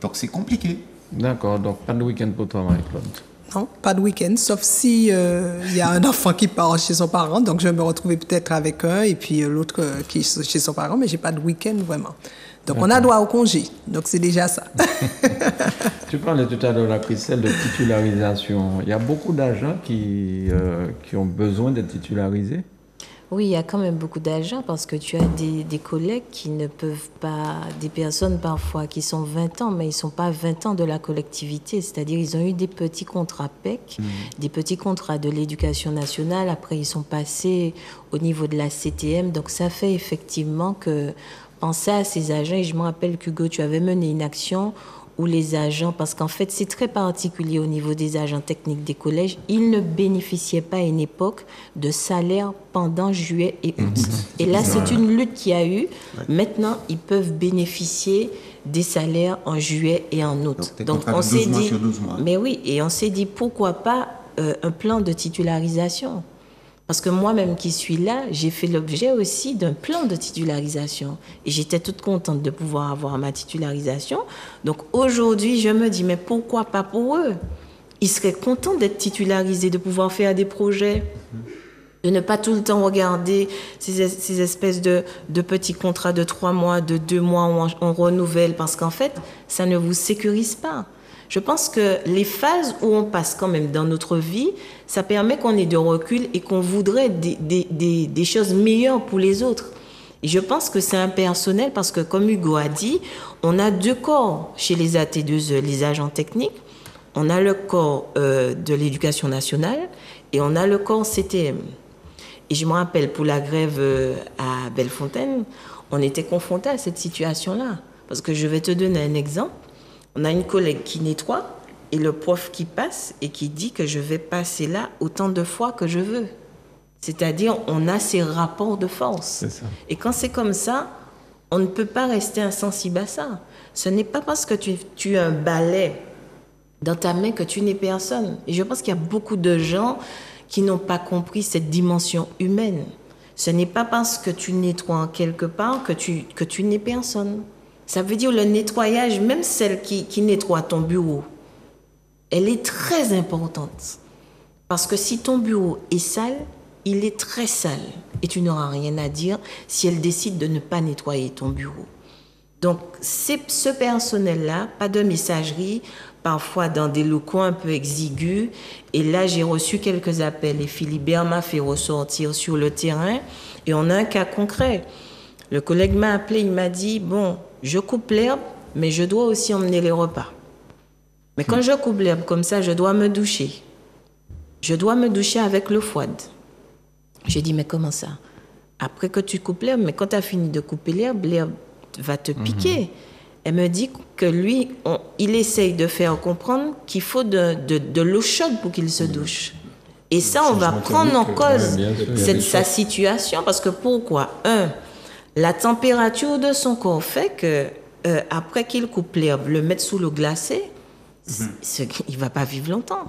Donc c'est compliqué. D'accord, donc pas de week-end pour toi, Marie-Claude. Non, pas de week-end, sauf si y a un enfant qui part chez son parent, donc je vais me retrouver peut-être avec un et puis l'autre qui est chez son parent, mais j'ai pas de week-end vraiment. Donc on a droit au congé, donc c'est déjà ça. Tu parlais tout à l'heure, la Christelle, de titularisation. Il y a beaucoup d'agents qui ont besoin d'être titularisés. Oui, il y a quand même beaucoup d'agents parce que tu as des collègues qui ne peuvent pas, des personnes parfois qui sont 20 ans, mais ils ne sont pas 20 ans de la collectivité. C'est-à-dire ils ont eu des petits contrats PEC, des petits contrats de l'éducation nationale. Après, ils sont passés au niveau de la CTM. Donc, ça fait effectivement que penser à ces agents. Et je me rappelle qu'Hugo, tu avais mené une action où les agents, parce qu'en fait, c'est très particulier au niveau des agents techniques des collèges, ils ne bénéficiaient pas à une époque de salaire pendant juillet et août. Et là, c'est une lutte qu'il y a eu. Maintenant, ils peuvent bénéficier des salaires en juillet et en août. Donc on s'est dit, mais oui, et on s'est dit, pourquoi pas un plan de titularisation? Parce que moi-même qui suis là, j'ai fait l'objet aussi d'un plan de titularisation. Et j'étais toute contente de pouvoir avoir ma titularisation. Donc aujourd'hui, je me dis, mais pourquoi pas pour eux? Ils seraient contents d'être titularisés, de pouvoir faire des projets, de ne pas tout le temps regarder ces espèces de petits contrats de 3 mois, de 2 mois où on renouvelle. Parce qu'en fait, ça ne vous sécurise pas. Je pense que les phases où on passe quand même dans notre vie, ça permet qu'on ait de recul et qu'on voudrait des choses meilleures pour les autres. Et je pense que c'est impersonnel parce que, comme Hugo a dit, on a 2 corps chez les AT2E, les agents techniques. On a le corps de l'éducation nationale et on a le corps CTM. Et je me rappelle, pour la grève à Bellefontaine, on était confrontés à cette situation-là. Parce que je vais te donner un exemple. On a une collègue qui nettoie et le prof qui passe et qui dit que je vais passer là autant de fois que je veux. C'est-à-dire, on a ces rapports de force. C'est ça. Et quand c'est comme ça, on ne peut pas rester insensible à ça. Ce n'est pas parce que tu as un balai dans ta main que tu n'es personne. Et je pense qu'il y a beaucoup de gens qui n'ont pas compris cette dimension humaine. Ce n'est pas parce que tu nettoies en quelque part que tu n'es personne. Ça veut dire le nettoyage, même celle qui nettoie ton bureau, elle est très importante. Parce que si ton bureau est sale, il est très sale. Et tu n'auras rien à dire si elle décide de ne pas nettoyer ton bureau. Donc, c'est ce personnel-là, pas de messagerie, parfois dans des locaux un peu exigus. Et là, j'ai reçu quelques appels et Philibert m'a fait ressortir sur le terrain. Et on a un cas concret. Le collègue m'a appelé, il m'a dit, bon, je coupe l'herbe, mais je dois aussi emmener les repas. Mais quand je coupe l'herbe comme ça, je dois me doucher. Je dois me doucher avec l'eau froide. J'ai dit, mais comment ça? Après que tu coupes l'herbe, mais quand tu as fini de couper l'herbe va te piquer. Elle me dit que lui, il essaye de faire comprendre qu'il faut de l'eau chaude pour qu'il se douche. Et ça, on va prendre en cause sa situation. Parce que pourquoi? La température de son corps fait que après qu'il coupe l'herbe, le mettre sous l'eau glacée, il ne va pas vivre longtemps.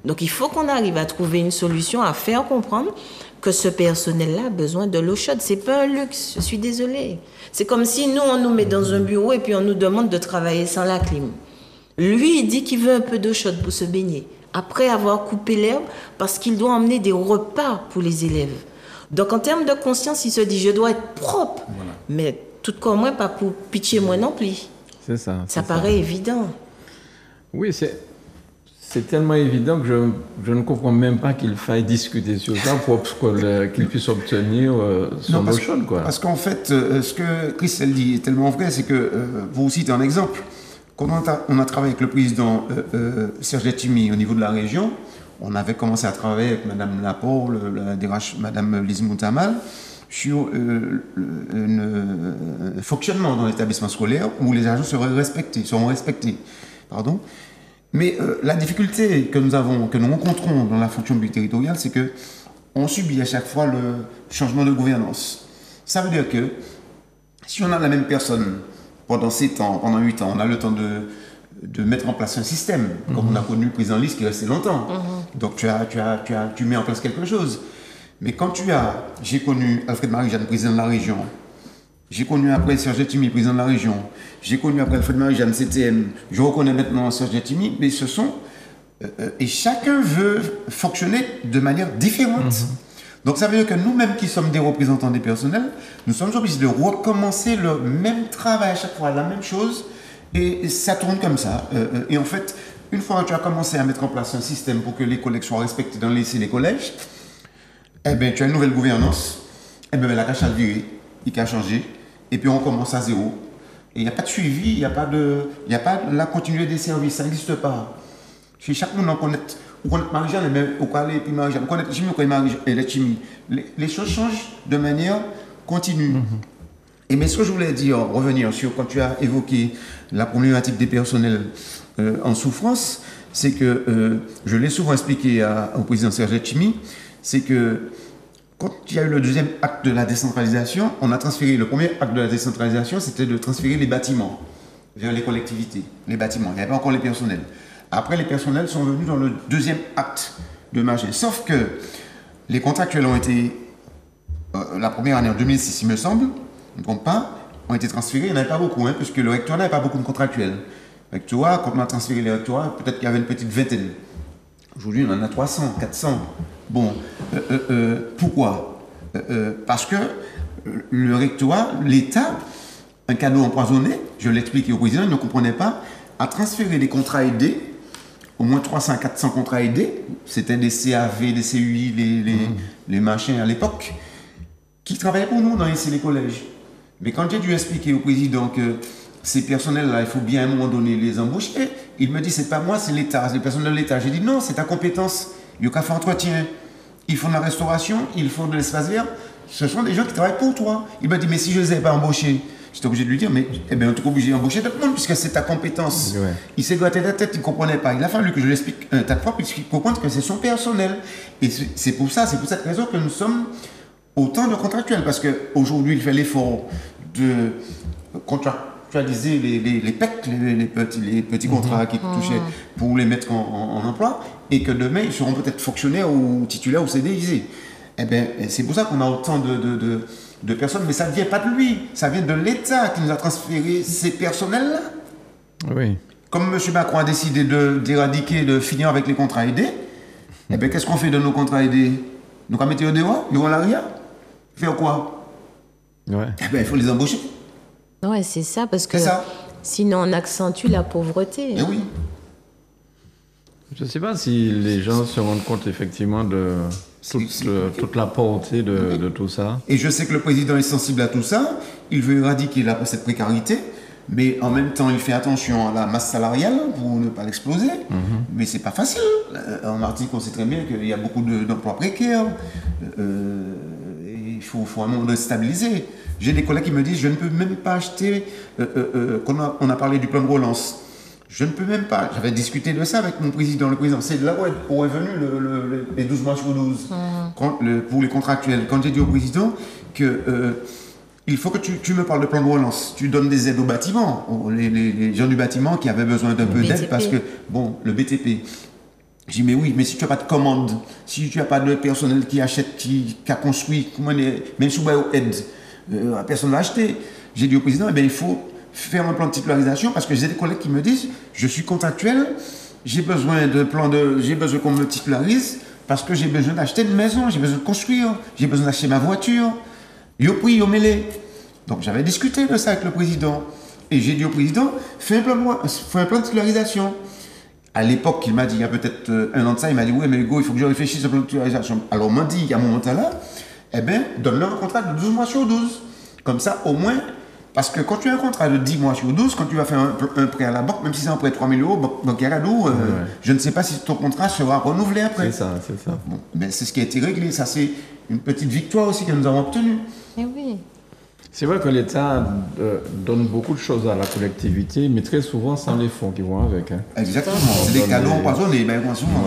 Donc il faut qu'on arrive à trouver une solution, à faire comprendre que ce personnel-là a besoin de l'eau chaude. Ce n'est pas un luxe, je suis désolée. C'est comme si nous, on nous met dans un bureau et puis on nous demande de travailler sans la clim. Lui, il dit qu'il veut un peu d'eau chaude pour se baigner, après avoir coupé l'herbe, parce qu'il doit emmener des repas pour les élèves. Donc, en termes de conscience, il se dit, je dois être propre. Voilà. Mais tout comme moi, pas pour pitcher moi non plus. C'est ça. Ça paraît évident. Oui, c'est tellement évident que je ne comprends même pas qu'il faille discuter sur ça pour qu'il puisse obtenir son eau chaude. Parce qu'en fait, ce que Christelle dit est tellement vrai, c'est que, vous citez un exemple, quand on a travaillé avec le président Serge Letchimy au niveau de la région, on avait commencé à travailler avec Mme Laporte, la DRH, Mme Lise Moutamal, sur un fonctionnement dans l'établissement scolaire où les agents seront respectés. Pardon. Mais la difficulté que nous rencontrons dans la fonction publique territoriale, c'est que on subit à chaque fois le changement de gouvernance. Ça veut dire que si on a la même personne pendant 7 ans, pendant 8 ans, on a le temps de mettre en place un système, comme on a connu le président Lys qui est resté longtemps. Donc tu mets en place quelque chose. Mais quand j'ai connu Alfred Marie-Jeanne, président de la région, j'ai connu après Serge Letchimy, président de la région, j'ai connu après Alfred Marie-Jeanne, CTM, je reconnais maintenant Serge Letchimy, mais ce sont... et chacun veut fonctionner de manière différente. Donc ça veut dire que nous-mêmes qui sommes des représentants des personnels, nous sommes obligés de recommencer le même travail à chaque fois, la même chose, et ça tourne comme ça. Et en fait, une fois que tu as commencé à mettre en place un système pour que les collègues soient respectés dans les lycées et les collèges, eh bien, tu as une nouvelle gouvernance, eh bien, la cache à virer, il a changé, et puis on commence à zéro. Et il n'y a pas de suivi, il n'y a pas de la continuité des services, ça n'existe pas. Chez chaque monde, on connaît Marie-Jeanne, on connaît Marie-Jeanne, on connaît Chimie, on connaît Marie-Jeanne. Les choses changent de manière continue. Mais ce que je voulais dire, revenir sur quand tu as évoqué la problématique des personnels en souffrance, c'est que je l'ai souvent expliqué au président Serge Letchimy, c'est que quand il y a eu le deuxième acte de la décentralisation, on a transféré, le premier acte de la décentralisation, c'était de transférer les bâtiments vers les collectivités. Les bâtiments, il n'y avait pas encore les personnels. Après, les personnels sont venus dans le deuxième acte de marché. Sauf que les contractuels ont été, la première année en 2006, il me semble, je ne compte pas, ont été transférés. Il n'y en avait pas beaucoup, puisque le rectorat n'avait pas beaucoup de contractuels. Le rectorat, quand on a transféré les rectorats, peut-être qu'il y avait une petite vingtaine. Aujourd'hui, on en a 300, 400. Bon, pourquoi parce que le rectorat, l'État, un cadeau empoisonné, je l'ai expliqué au président, il ne comprenait pas, a transféré les contrats aidés, au moins 300 à 400 contrats aidés, c'était des CAV, des CUI, les machins à l'époque, qui travaillaient pour nous dans les collèges. Mais quand j'ai dû expliquer au président que ces personnels-là, il faut bien à un moment donné les embaucher, il me dit, c'est pas moi, c'est l'État, c'est les personnels de l'État. J'ai dit, non, c'est ta compétence. Il y a qu'à faire entretien. Ils font de la restauration, ils font de l'espace vert. Ce sont des gens qui travaillent pour toi. Il m'a dit, mais si je ne les ai pas embauchés, j'étais obligé de lui dire, mais eh bien, on est obligé d'embaucher tout le monde, puisque c'est ta compétence. Ouais. Il s'est gratté la tête, il ne comprenait pas. Il a fallu que je l'explique un tas de fois, puisqu'il comprenne que c'est son personnel. Et c'est pour cette raison que nous sommes autant de contractuels, parce qu'aujourd'hui, il fait l'effort de contractualiser les PEC, les petits contrats qui touchaient, pour les mettre en emploi, et que demain, ils seront peut-être fonctionnaires ou titulaires ou CDIsés. Eh bien, c'est pour ça qu'on a autant de personnes, mais ça ne vient pas de lui, ça vient de l'État qui nous a transféré ces personnels-là. Oui. Comme M. Macron a décidé d'éradiquer, de finir avec les contrats aidés, eh bien, qu'est-ce qu'on fait de nos contrats aidés? Nous allons mettre au dehors, ils vont à l'arrière. Faire quoi? Ouais. Eh bien, il faut les embaucher. Ouais, c'est ça, parce que sinon on accentue la pauvreté. Eh oui. Je ne sais pas si les gens se rendent compte effectivement de toute la portée de tout ça. Et je sais que le président est sensible à tout ça. Il veut éradiquer cette précarité, mais en même temps, il fait attention à la masse salariale pour ne pas l'exploser. Mais c'est pas facile. En Martinique, on sait très bien qu'il y a beaucoup d'emplois précaires. Il faut un moment de stabiliser. J'ai des collègues qui me disent, je ne peux même pas acheter, on a parlé du plan de relance. Je ne peux même pas. J'avais discuté de ça avec mon président. Le président, c'est de là où est venu les 12 mois sur 12 pour les contractuels. Quand j'ai dit au président que il faut que tu me parles de plan de relance. Tu donnes des aides au bâtiment, les gens du bâtiment qui avaient besoin d'un peu d'aide parce que, bon, le BTP. J'ai dit, mais oui, mais si tu n'as pas de commande, si tu n'as pas de personnel qui achète, qui a construit, même si vous avez aide, personne ne va acheter. J'ai dit au président, eh bien, il faut faire un plan de titularisation parce que j'ai des collègues qui me disent, je suis contractuel, j'ai besoin qu'on me titularise parce que j'ai besoin d'acheter une maison, j'ai besoin de construire, j'ai besoin d'acheter ma voiture. Yo pris, yo mêlé. Donc j'avais discuté de ça avec le président. Et j'ai dit au président, fais un plan de titularisation. À l'époque, il m'a dit, il y a peut-être un an de ça, il m'a dit, oui, mais Hugo, il faut que je réfléchisse au plan de titularisation. Alors on m'a dit, à un moment là, eh bien, donne-leur un contrat de 12 mois sur 12. Comme ça, au moins, Parce que quand tu as un contrat de 10 mois sur 12, quand tu vas faire un prêt à la banque, même si c'est un prêt de 3 000 euros, banquier à dos, je ne sais pas si ton contrat sera renouvelé après. C'est ça. Bon, mais c'est ce qui a été réglé. Ça, c'est une petite victoire aussi que nous avons obtenue. Eh oui. C'est vrai que l'État donne beaucoup de choses à la collectivité, mais très souvent sans les fonds qui vont avec. Hein. Exactement. C'est des cadeaux empoisonnés, mais souvent.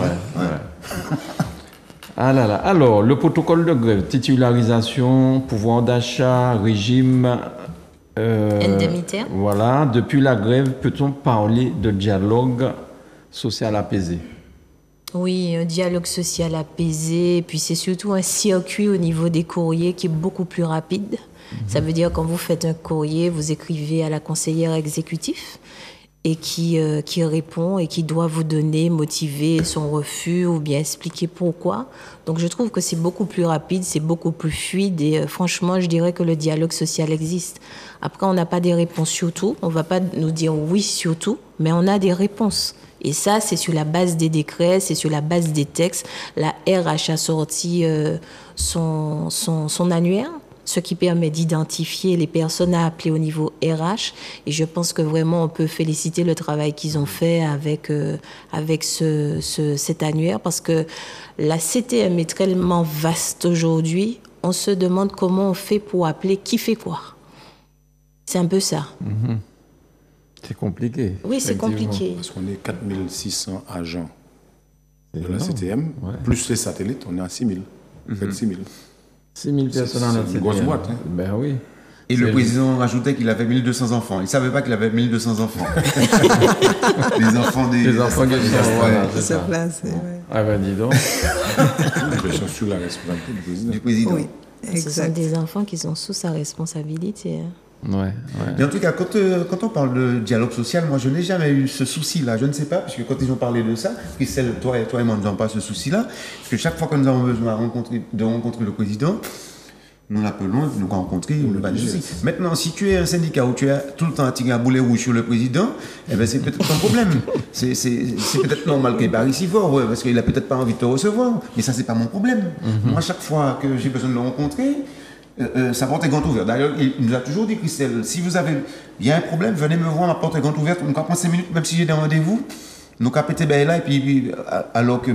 Ah là là. Alors, le protocole de grève, titularisation, pouvoir d'achat, régime... indemnitaire. Voilà. Depuis la grève, peut-on parler de dialogue social apaisé? Oui, un dialogue social apaisé, puis c'est surtout un circuit au niveau des courriers qui est beaucoup plus rapide. Ça veut dire quand vous faites un courrier, vous écrivez à la conseillère exécutive et qui répond et qui doit vous donner, motiver son refus ou bien expliquer pourquoi. Donc je trouve que c'est beaucoup plus rapide, c'est beaucoup plus fluide et franchement, je dirais que le dialogue social existe. Après, on n'a pas des réponses sur tout, on ne va pas nous dire oui sur tout, mais on a des réponses. Et ça, c'est sur la base des décrets, c'est sur la base des textes. La RH a sorti son annuaire, ce qui permet d'identifier les personnes à appeler au niveau RH. Et je pense que vraiment, on peut féliciter le travail qu'ils ont fait avec cet annuaire, parce que la CTM est tellement vaste aujourd'hui, on se demande comment on fait pour appeler qui fait quoi. C'est un peu ça. C'est compliqué. Oui, c'est compliqué. Parce qu'on est 4600 agents de la CTM, plus les satellites, on est à 6000. Fait 6000. 6 000 personnes en C'est une grosse boîte. Hein. Ben oui. Et le président rajoutait qu'il avait 1200 enfants. Il ne savait pas qu'il avait 1200 enfants. Les enfants des... Les enfants qui c'est ça. Place, Ah ben dis donc. Ils sont sous la responsabilité du président. Oui, Ce sont des enfants qui sont sous sa responsabilité. Ouais. Mais en tout cas, quand on parle de dialogue social, moi je n'ai jamais eu ce souci-là. Je ne sais pas, parce que quand ils ont parlé de ça, Christelle, toi et moi, nous n'avons pas ce souci-là. Parce que chaque fois que nous avons besoin de rencontrer le président, nous l'appelons, nous rencontrer, le pas de souci. Maintenant, si tu es un syndicat où tu es tout le temps à tirer à boulet rouge sur le président, eh ben, c'est peut-être un problème. C'est peut-être normal qu'il part ici fort, parce qu'il n'a peut-être pas envie de te recevoir. Mais ça, c'est pas mon problème. Moi, chaque fois que j'ai besoin de le rencontrer, sa porte est grande ouverte. D'ailleurs, il nous a toujours dit, Christelle, si il y a un problème, venez me voir, ma porte est grande ouverte. On va prendre 5 minutes, même si j'ai des rendez-vous. Nous avons pété là, et puis, alors que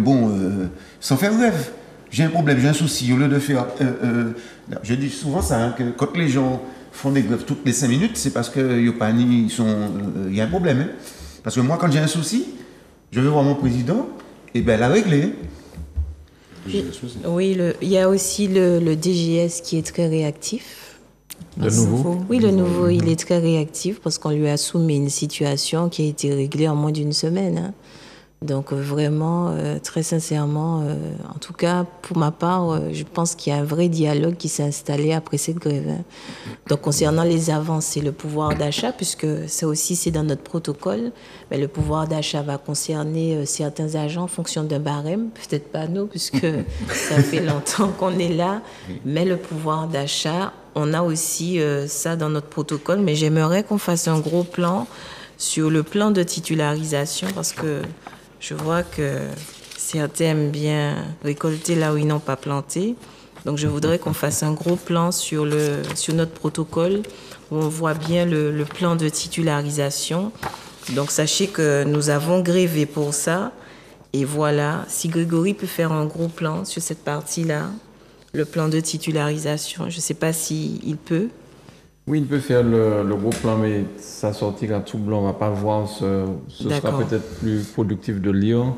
sans faire rêve. J'ai un problème, j'ai un souci. Au lieu de faire. Je dis souvent ça, hein, que quand les gens font des grèves toutes les 5 minutes, c'est parce qu'il y a un problème. Hein. Parce que moi, quand j'ai un souci, je vais voir mon président, et bien, elle a réglé. Oui, il y a aussi le DGS qui est très réactif. Le nouveau? Oui, le nouveau, il est très réactif parce qu'on lui a soumis une situation qui a été réglée en moins d'une semaine. Hein. Donc vraiment, très sincèrement, en tout cas, pour ma part, je pense qu'il y a un vrai dialogue qui s'est installé après cette grève. Hein. Donc concernant les avancées, le pouvoir d'achat, puisque ça aussi c'est dans notre protocole, mais le pouvoir d'achat va concerner certains agents en fonction d'un barème, peut-être pas nous, puisque ça fait longtemps qu'on est là, mais le pouvoir d'achat, on a aussi ça dans notre protocole, mais j'aimerais qu'on fasse un gros plan sur le plan de titularisation, parce que je vois que certains aiment bien récolter là où ils n'ont pas planté. Donc, je voudrais qu'on fasse un gros plan sur notre protocole où on voit bien le plan de titularisation. Donc, sachez que nous avons grévé pour ça. Et voilà, si Grégory peut faire un gros plan sur cette partie-là, le plan de titularisation, je ne sais pas s'il peut. Oui, il peut faire le gros plan, mais ça sortira tout blanc. On ne va pas voir. Ce sera peut-être plus productif de lire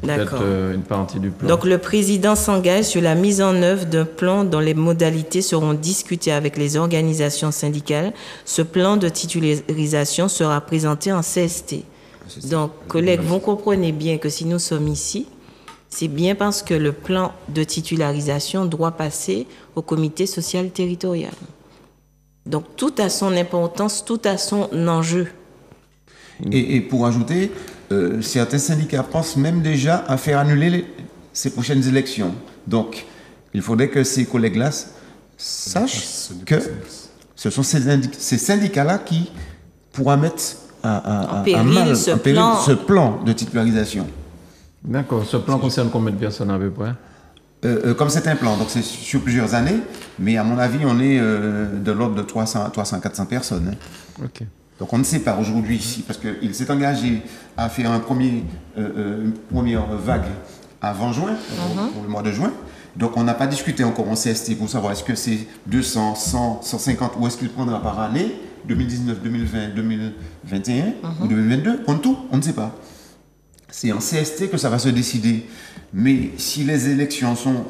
peut-être une partie du plan. Donc, le président s'engage sur la mise en œuvre d'un plan dont les modalités seront discutées avec les organisations syndicales. Ce plan de titularisation sera présenté en CST. Donc, collègues, vous comprenez bien que si nous sommes ici, c'est bien parce que le plan de titularisation doit passer au comité social territorial. Donc, tout a son importance, tout a son enjeu. Et pour ajouter, certains syndicats pensent même déjà à faire annuler ces prochaines élections. Donc, il faudrait que ces collègues-là sachent que ce sont ces syndicats-là qui pourront mettre en péril ce plan de titularisation. D'accord. Ce plan concerne combien de personnes à peu près? Comme c'est un plan, donc c'est sur plusieurs années, mais à mon avis, on est de l'ordre de 300-400 personnes. Hein. Ok. Donc on ne sait pas aujourd'hui ici, parce qu'il s'est engagé à faire une première vague avant juin, pour le mois de juin. Donc on n'a pas discuté encore en CST pour savoir est-ce que c'est 200, 100, 150 ou est-ce qu'il prendra par année, 2019, 2020, 2021 ou 2022, on tout, on ne sait pas. C'est en CST que ça va se décider. Mais si les élections sont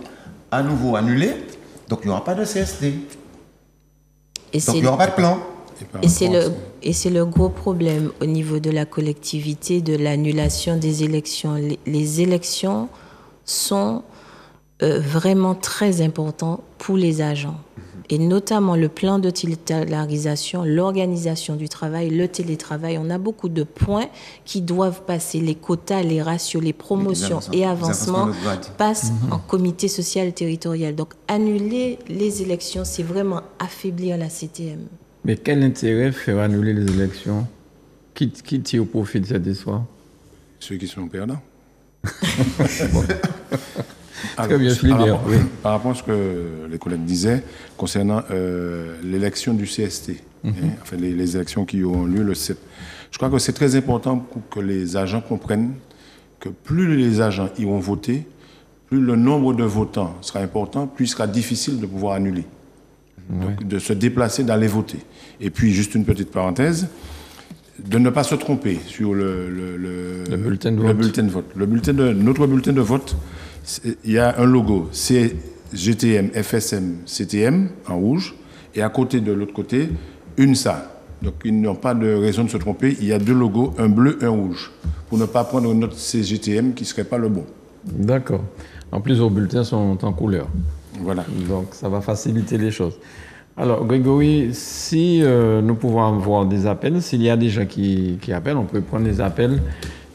à nouveau annulées, donc il n'y aura pas de CST. Donc il n'y aura pas de plan. Et c'est le gros problème au niveau de la collectivité, de l'annulation des élections. Les élections sont vraiment très importantes pour les agents. Et notamment le plan de titularisation, l'organisation du travail, le télétravail. On a beaucoup de points qui doivent passer. Les quotas, les ratios, les promotions et avancements passent en comité social territorial. Donc annuler les élections, c'est vraiment affaiblir la CTM. Mais quel intérêt faire annuler les élections? Qui tire profit de cette histoire? Ceux qui sont perdants. Très bien, par rapport à ce que les collègues disaient concernant l'élection du CST, enfin les élections qui auront lieu le 7, je crois que c'est très important pour que les agents comprennent que plus les agents iront voter, plus le nombre de votants sera important, plus il sera difficile de pouvoir annuler. Donc, de se déplacer, d'aller voter. Et puis, juste une petite parenthèse, de ne pas se tromper sur le bulletin de vote. Notre bulletin de vote, il y a un logo, c'est GTM, FSM, CTM, en rouge, et à côté de l'autre côté, UNSA. Donc, ils n'ont pas de raison de se tromper. Il y a deux logos, un bleu, un rouge, pour ne pas prendre notre CGTM qui ne serait pas le bon. D'accord. En plus, vos bulletins sont en couleur. Voilà. Donc, ça va faciliter les choses. Alors, Grégory, si nous pouvons avoir des appels, s'il y a des gens qui appellent, on peut prendre des appels.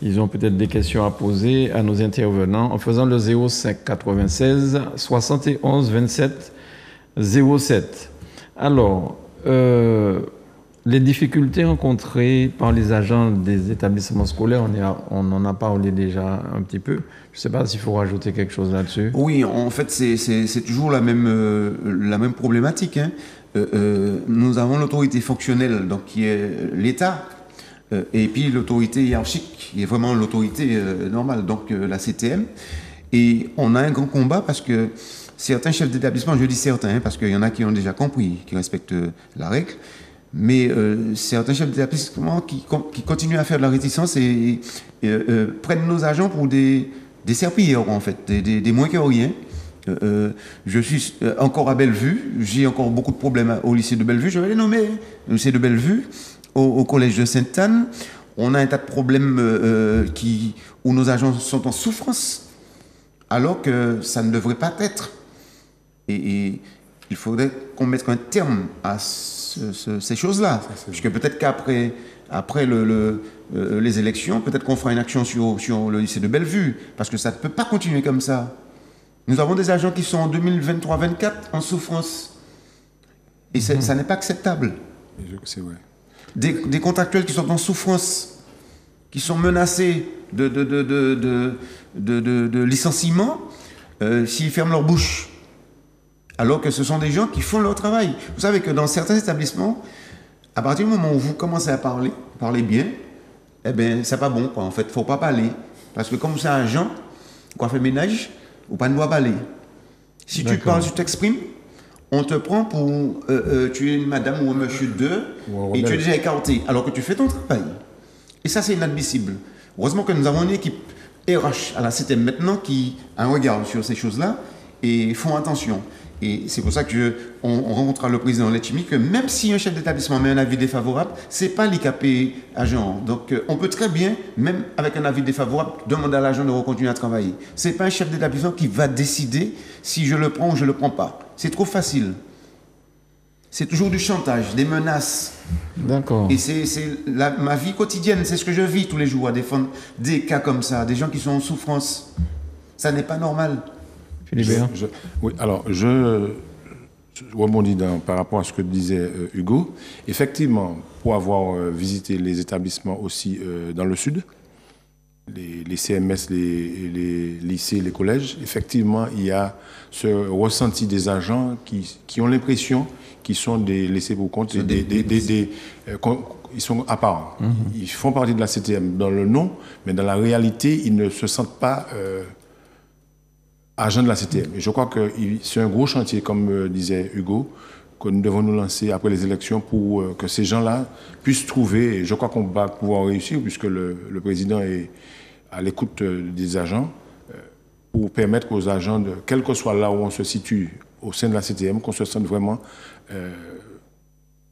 Ils ont peut-être des questions à poser à nos intervenants en faisant le 05 96 71 27 07. Alors, les difficultés rencontrées par les agents des établissements scolaires, on en a parlé déjà un petit peu. Je ne sais pas s'il faut rajouter quelque chose là-dessus. Oui, en fait, c'est toujours la même problématique. Hein. Nous avons l'autorité fonctionnelle, donc qui est l'État, et puis l'autorité hiérarchique, qui est vraiment l'autorité normale, donc la CTM. Et on a un grand combat parce que certains chefs d'établissement, je dis certains, parce qu'il y en a qui ont déjà compris, qui respectent la règle, mais certains chefs d'établissement qui continuent à faire de la réticence et prennent nos agents pour des serpillères, en fait, des moins que rien. Je suis encore à Bellevue, j'ai encore beaucoup de problèmes au lycée de Bellevue, je vais les nommer. Le lycée de Bellevue, au collège de Sainte-Anne, on a un tas de problèmes où nos agents sont en souffrance, alors que ça ne devrait pas être. Et il faudrait qu'on mette un terme à ces choses-là. Puisque peut-être qu'après les élections, peut-être qu'on fera une action sur le lycée de Bellevue, parce que ça ne peut pas continuer comme ça. Nous avons des agents qui sont en 2023-24 en souffrance. Et ça n'est pas acceptable. C'est vrai. Des contractuels qui sont en souffrance, qui sont menacés de licenciement s'ils ferment leur bouche. Alors que ce sont des gens qui font leur travail. Vous savez que dans certains établissements, à partir du moment où vous commencez à parler bien, eh bien, c'est pas bon, quoi. En fait, il ne faut pas parler. Parce que comme c'est un agent, quoi fait ménage, ou pas ne doit parler. Si tu parles, tu t'exprimes, on te prend pour tu es une madame ou un monsieur et tu es déjà écarté, alors que tu fais ton travail. Et ça, c'est inadmissible. Heureusement que nous avons une équipe RH à la CTM maintenant qui a un regard sur ces choses-là et font attention. Et c'est pour ça qu'on rencontrera le président Letchimi que même si un chef d'établissement met un avis défavorable, ce n'est pas l'IKP agent. Donc on peut très bien, même avec un avis défavorable, demander à l'agent de recontinuer à travailler. Ce n'est pas un chef d'établissement qui va décider si je le prends ou je ne le prends pas. C'est trop facile. C'est toujours du chantage, des menaces. D'accord. Et c'est ma vie quotidienne, c'est ce que je vis tous les jours à défendre des cas comme ça, des gens qui sont en souffrance. Ça n'est pas normal. Oui, alors je rebondis par rapport à ce que disait Hugo. Effectivement, pour avoir visité les établissements aussi dans le sud, les CMS, les lycées, les collèges, effectivement, il y a ce ressenti des agents qui ont l'impression qu'ils sont des laissés pour compte, ils sont à part. Ils font partie de la CTM dans le nom, mais dans la réalité, ils ne se sentent pas agents de la CTM. Et je crois que c'est un gros chantier, comme disait Hugo, que nous devons nous lancer après les élections pour que ces gens-là puissent trouver, et je crois qu'on va pouvoir réussir, puisque le président est à l'écoute des agents, pour permettre aux agents, quel que soit là où on se situe au sein de la CTM, qu'on se sente vraiment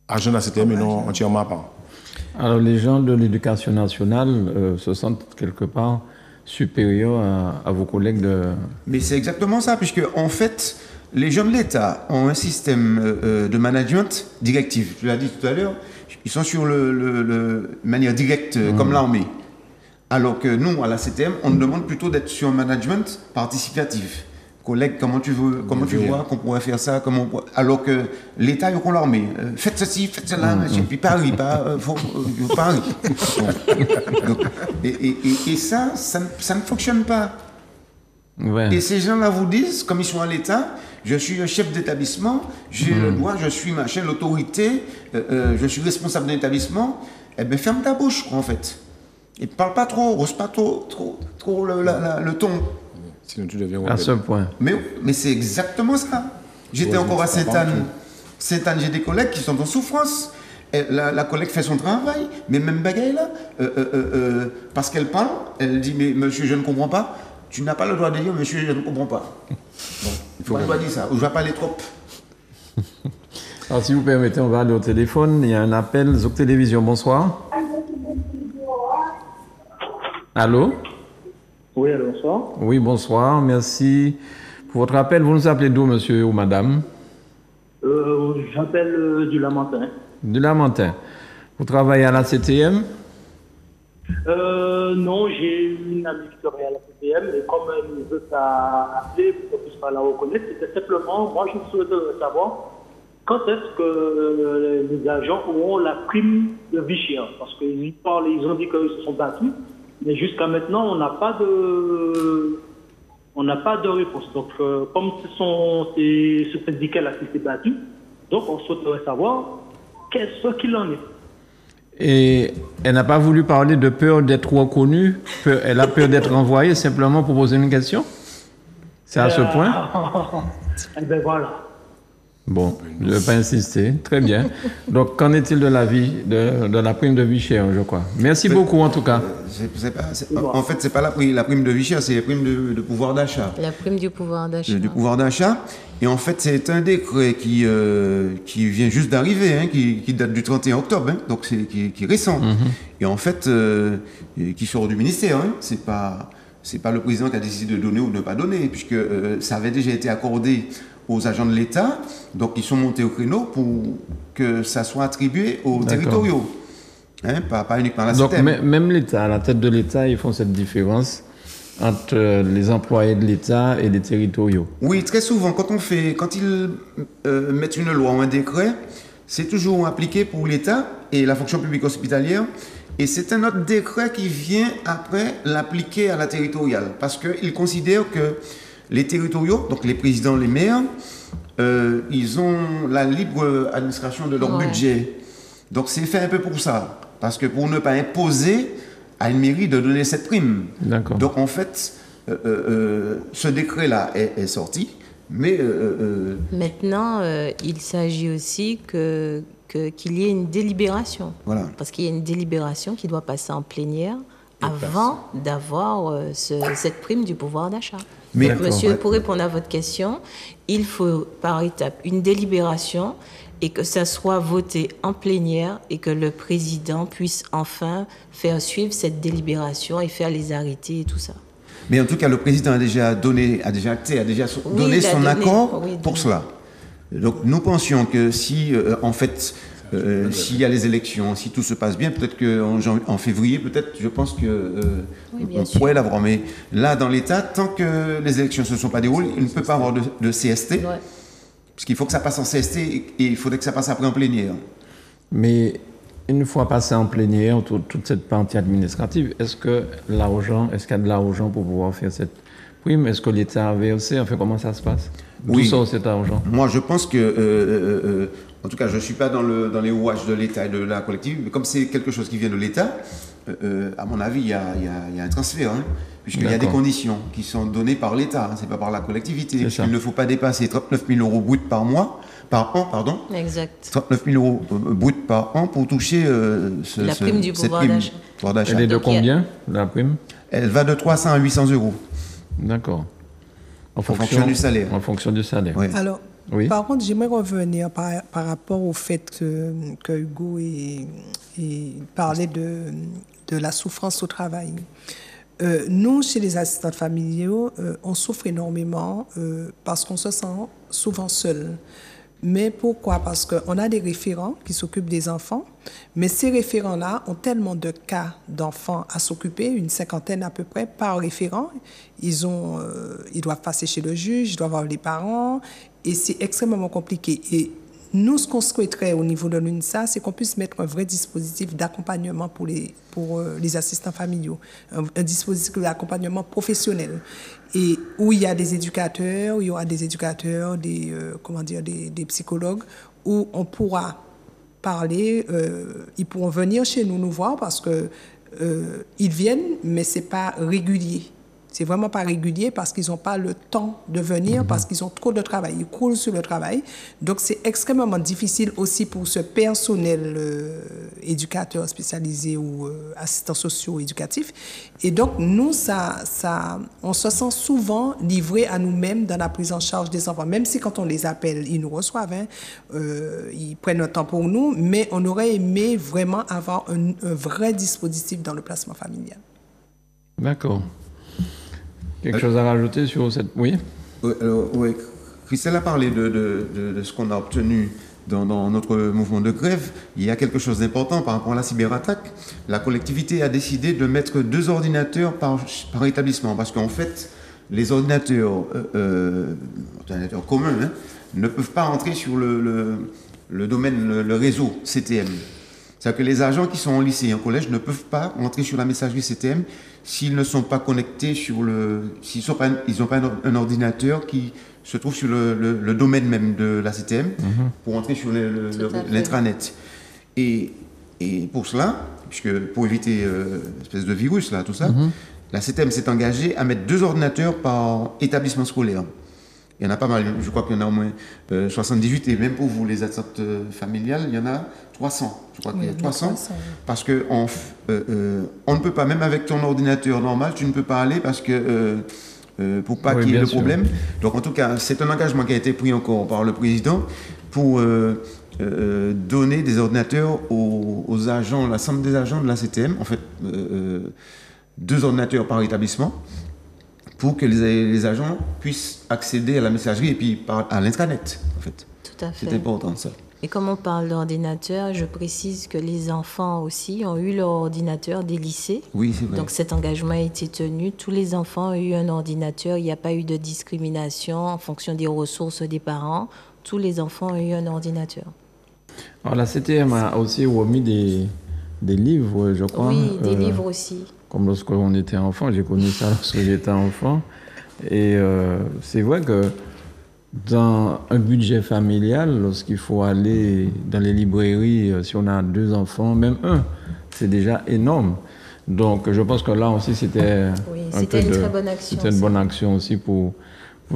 agents de la CTM et non entièrement à part. Alors les gens de l'éducation nationale se sentent quelque part supérieurs à vos collègues de... Mais c'est exactement ça, puisque en fait, les gens de l'État ont un système de management directif. Tu l'as dit tout à l'heure, ils sont sur manière directe, comme l'armée. Alors que nous, à la CTM, on nous demande plutôt d'être sur un management participatif. Collègue, comment tu vois qu'on pourrait faire ça, alors que l'État, il y a l'armée. Faites ceci, faites cela, puis Paris, Paris. Et ça ne fonctionne pas. Ouais. Et ces gens-là vous disent, comme ils sont à l'État, je suis un chef d'établissement, j'ai le droit, je suis machin, l'autorité, je suis responsable d'un établissement. Eh bien, ferme ta bouche, quoi, en fait. Et parle pas trop, rose pas trop le ton. Sinon, tu deviens à ce point. Mais c'est exactement ça. J'étais encore à Sainte-Anne. Sainte-Anne, j'ai des collègues qui sont en souffrance. Et la collègue fait son travail, mais même bagaille là, parce qu'elle parle, elle dit, mais monsieur, je ne comprends pas. Tu n'as pas le droit de dire, monsieur, je ne comprends pas. Bon, il faut pas dire ça, ou je ne vais pas aller trop. Alors, si vous permettez, on va aller au téléphone. Il y a un appel. Zouk Télévision, bonsoir. Allô? Oui, allô, bonsoir. Oui, bonsoir. Merci pour votre appel. Vous nous appelez d'où, monsieur ou madame? J'appelle du Lamentin. Du Lamentin. Vous travaillez à la CTM? Non, j'ai une amie qui travaille à la CTM et comme elle veut appeler pour qu'on puisse pas la reconnaître, c'était simplement, moi je souhaiterais savoir quand est-ce que les agents auront la prime de vie chère. Parce qu'ils parlent, ils ont dit qu'ils se sont battus, mais jusqu'à maintenant, on n'a pas de réponse. Donc, comme ce syndicat-là qui s'est battu, donc on souhaiterait savoir qu'est-ce qu'il en est. Et elle n'a pas voulu parler de peur d'être reconnue, elle a peur d'être renvoyée simplement pour poser une question? C'est à ce point? Eh bien voilà. Bon, je ne vais pas insister. Très bien. Donc, qu'en est-il de la vie, de la prime de vie chère, je crois? Merci beaucoup, en tout cas. En fait, ce n'est pas la prime de vie chère, c'est la prime de pouvoir d'achat. La prime du pouvoir d'achat. Du pouvoir d'achat. Et en fait, c'est un décret qui vient juste d'arriver, hein, qui date du 31 octobre, hein, donc qui est récent. Et en fait, qui sort du ministère. Hein, c'est pas le président qui a décidé de donner ou de ne pas donner, puisque ça avait déjà été accordé aux agents de l'État, donc ils sont montés au créneau pour que ça soit attribué aux territoriaux, hein, pas uniquement à la CTM. Donc même l'État, à la tête de l'État, ils font cette différence entre les employés de l'État et les territoriaux. Oui, très souvent, quand ils mettent une loi ou un décret, c'est toujours appliqué pour l'État et la fonction publique hospitalière, et c'est un autre décret qui vient après l'appliquer à la territoriale, parce qu'ils considèrent que les territoriaux, donc les présidents, les maires, ils ont la libre administration de leur budget. Donc c'est fait un peu pour ça. Parce que pour ne pas imposer à une mairie de donner cette prime. D'accord. Donc en fait, ce décret-là est sorti. Mais maintenant, il s'agit aussi qu'il y ait une délibération. Voilà. Parce qu'il y a une délibération qui doit passer en plénière avant d'avoir cette prime du pouvoir d'achat. Mais monsieur, pour répondre à votre question, il faut par étape une délibération et que ça soit voté en plénière et que le président puisse enfin faire suivre cette délibération et faire les arrêtés et tout ça. Mais en tout cas, le président a déjà donné son accord pour cela. Donc nous pensions que si, en fait, s'il y a les élections, si tout se passe bien, peut-être qu'en février, je pense qu'on pourrait l'avoir. Mais là, dans l'État, tant que les élections ne se sont pas déroulées, il ne peut pas avoir de CST. Parce qu'il faut que ça passe en CST et il faudrait que ça passe après en plénière. Mais une fois passé en plénière, toute cette partie administrative, est-ce qu'il y a de l'argent pour pouvoir faire cette prime? Est-ce que l'État a versé? Enfin, comment ça se passe? Oui. D'où sort cet argent? Moi, je pense que, en tout cas, je ne suis pas dans les rouages de l'État et de la collectivité, mais comme c'est quelque chose qui vient de l'État, à mon avis, il y a un transfert, hein, puisqu'il y a des conditions qui sont données par l'État, hein, ce n'est pas par la collectivité. Il ne faut pas dépasser 39 000 euros bruts par an, pardon. Exact. 39 000 euros bruts par an pour toucher la prime du pouvoir d'achat. Elle est de combien, la prime? Elle va de 300 à 800 euros. D'accord. En fonction du salaire. En fonction du salaire. Oui. Alors, oui. Par contre, j'aimerais revenir par rapport au fait que Hugo parlait de la souffrance au travail. Nous, chez les assistants familiaux, on souffre énormément parce qu'on se sent souvent seul. Mais pourquoi? Parce qu'on a des référents qui s'occupent des enfants, mais ces référents-là ont tellement de cas d'enfants à s'occuper, une cinquantaine à peu près par référent. Ils doivent passer chez le juge, ils doivent avoir les parents, et c'est extrêmement compliqué. Et nous, ce qu'on souhaiterait au niveau de l'UNSA, c'est qu'on puisse mettre un vrai dispositif d'accompagnement pour les assistants familiaux, un dispositif d'accompagnement professionnel, et où il y a des éducateurs, où il y aura des éducateurs, des psychologues, où on pourra parler, ils pourront venir chez nous voir parce que ils viennent, mais c'est pas régulier. C'est vraiment pas régulier parce qu'ils n'ont pas le temps de venir, parce qu'ils ont trop de travail. Ils coulent sur le travail. Donc, c'est extrêmement difficile aussi pour ce personnel éducateur spécialisé ou assistant socio-éducatif. Et donc, nous, on se sent souvent livrés à nous-mêmes dans la prise en charge des enfants. Même si quand on les appelle, ils nous reçoivent, ils prennent un temps pour nous, mais on aurait aimé vraiment avoir un vrai dispositif dans le placement familial. D'accord. Quelque chose à rajouter sur cette... Oui. Oui. Christelle a parlé de ce qu'on a obtenu dans notre mouvement de grève. Il y a quelque chose d'important par rapport à la cyberattaque. La collectivité a décidé de mettre 2 ordinateurs par établissement, parce qu'en fait, les ordinateurs communs ne peuvent pas entrer sur le domaine, le réseau CTM. C'est-à-dire que les agents qui sont en lycée et en collège ne peuvent pas entrer sur la messagerie CTM s'ils ne sont pas connectés s'ils n'ont pas un ordinateur qui se trouve sur le domaine même de la CTM pour entrer sur l'intranet. Et pour cela, pour éviter une espèce de virus, là, tout ça, la CTM s'est engagée à mettre 2 ordinateurs par établissement scolaire. Il y en a pas mal, je crois qu'il y en a au moins 78, et même pour vous, les assistantes familiales, il y en a 300. Je crois qu'il y a 300, parce qu'on ne peut pas, même avec ton ordinateur normal, tu ne peux pas aller parce que, pour pas qu'il y ait de problème. Donc en tout cas, c'est un engagement qui a été pris encore par le président pour donner des ordinateurs aux agents, l'ensemble des agents de la CTM, en fait, 2 ordinateurs par établissement, pour que les agents puissent accéder à la messagerie et puis à l'intranet, en fait. Tout à fait. C'est important, ça. Et comme on parle d'ordinateur, je précise que les enfants aussi ont eu leur ordinateur des lycées. Oui, c'est vrai. Donc cet engagement a été tenu. Tous les enfants ont eu un ordinateur. Il n'y a pas eu de discrimination en fonction des ressources des parents. Tous les enfants ont eu un ordinateur. Alors la CTM a aussi remis des livres, je crois. Oui, des livres aussi. Comme lorsqu'on était enfant, j'ai connu ça lorsque j'étais enfant. Et c'est vrai que dans un budget familial, lorsqu'il faut aller dans les librairies, si on a 2 enfants, même 1, c'est déjà énorme. Donc je pense que là aussi c'était une très bonne action. C'était une bonne action aussi pour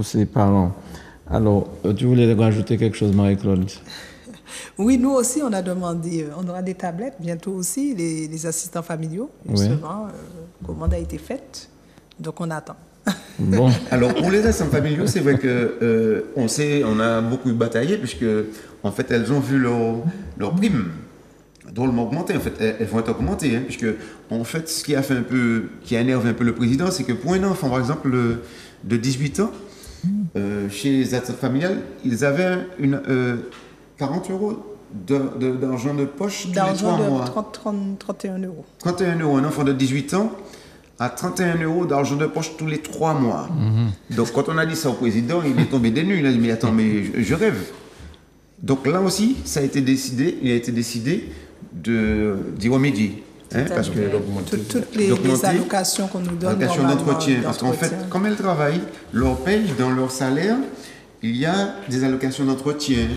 ses parents. Alors, tu voulais rajouter quelque chose, Marie-Claude? Oui, nous aussi, on a demandé, on aura des tablettes bientôt aussi, les assistants familiaux. Justement, commande a été faite, donc on attend. Bon. Alors, pour les assistants familiaux, c'est vrai que on a beaucoup bataillé, puisque, en fait, elles ont vu leur prime drôlement augmenter. En fait, elles vont être augmentées, puisque, en fait, ce qui a énervé un peu le président, c'est que pour un enfant, par exemple, de 18 ans, chez les assistants familiales, ils avaient 40 € d'argent de poche tous les 3 mois. 31 euros. 31 €. Un enfant de 18 ans a 31 € d'argent de poche tous les 3 mois. Donc, quand on a dit ça au président, il est tombé des nues. Il a dit, mais attends, mais je rêve. Donc là aussi, il a été décidé d'y remédier. Parce que toutes les allocations qu'on nous donne. Allocations d'entretien. Parce qu'en fait, comme elles travaillent, leur paye, dans leur salaire, il y a des allocations d'entretien.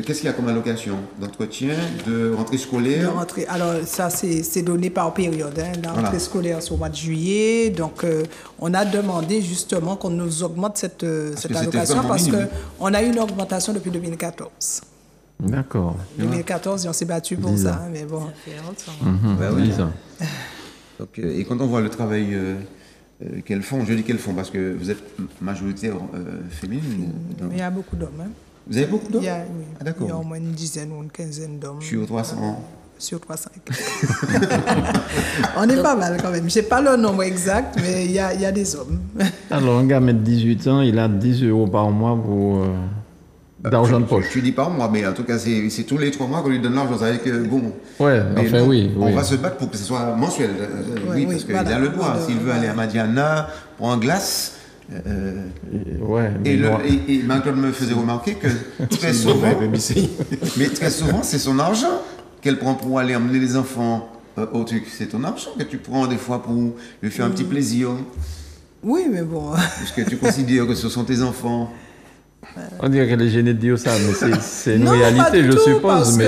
Qu'est-ce qu'il y a comme allocation d'entretien, de rentrée scolaire? Alors, ça, c'est donné par période. La rentrée scolaire, c'est au mois de juillet. Donc, on a demandé justement qu'on nous augmente cette allocation parce qu'on a eu une augmentation depuis 2014. D'accord. 2014, et on s'est battu pour ça. Mais bon. Ça fait longtemps. 10 ans. Donc, et quand on voit le travail qu'elles font, je dis qu'elles font parce que vous êtes majoritaire féminine. Mais il y a beaucoup d'hommes. Vous avez beaucoup d'hommes? Oui. Ah, d'accord. Il y a au moins une dizaine ou une quinzaine d'hommes. Sur 300. Sur 300. On est pas mal quand même. Je n'ai pas le nombre exact, mais il y a des hommes. Alors, un gars de 18 ans, il a 10 € par mois pour d'argent de poche. Je dis par mois, mais en tout cas, c'est tous les 3 mois qu'on lui donne l'argent. Ça veut dire que, bon. Ouais, enfin, oui. On va se battre pour que ce soit mensuel. Oui, parce qu'il a le droit. S'il veut aller à Madiana, pour un glace. Et Malcolm me faisait remarquer que très souvent, c'est son argent qu'elle prend pour aller emmener les enfants au truc. C'est ton argent que tu prends des fois pour lui faire un petit plaisir. Oui, mais bon. Parce que tu considères que ce sont tes enfants. On dirait qu'elle est gênée de dire ça, mais c'est une réalité, je suppose.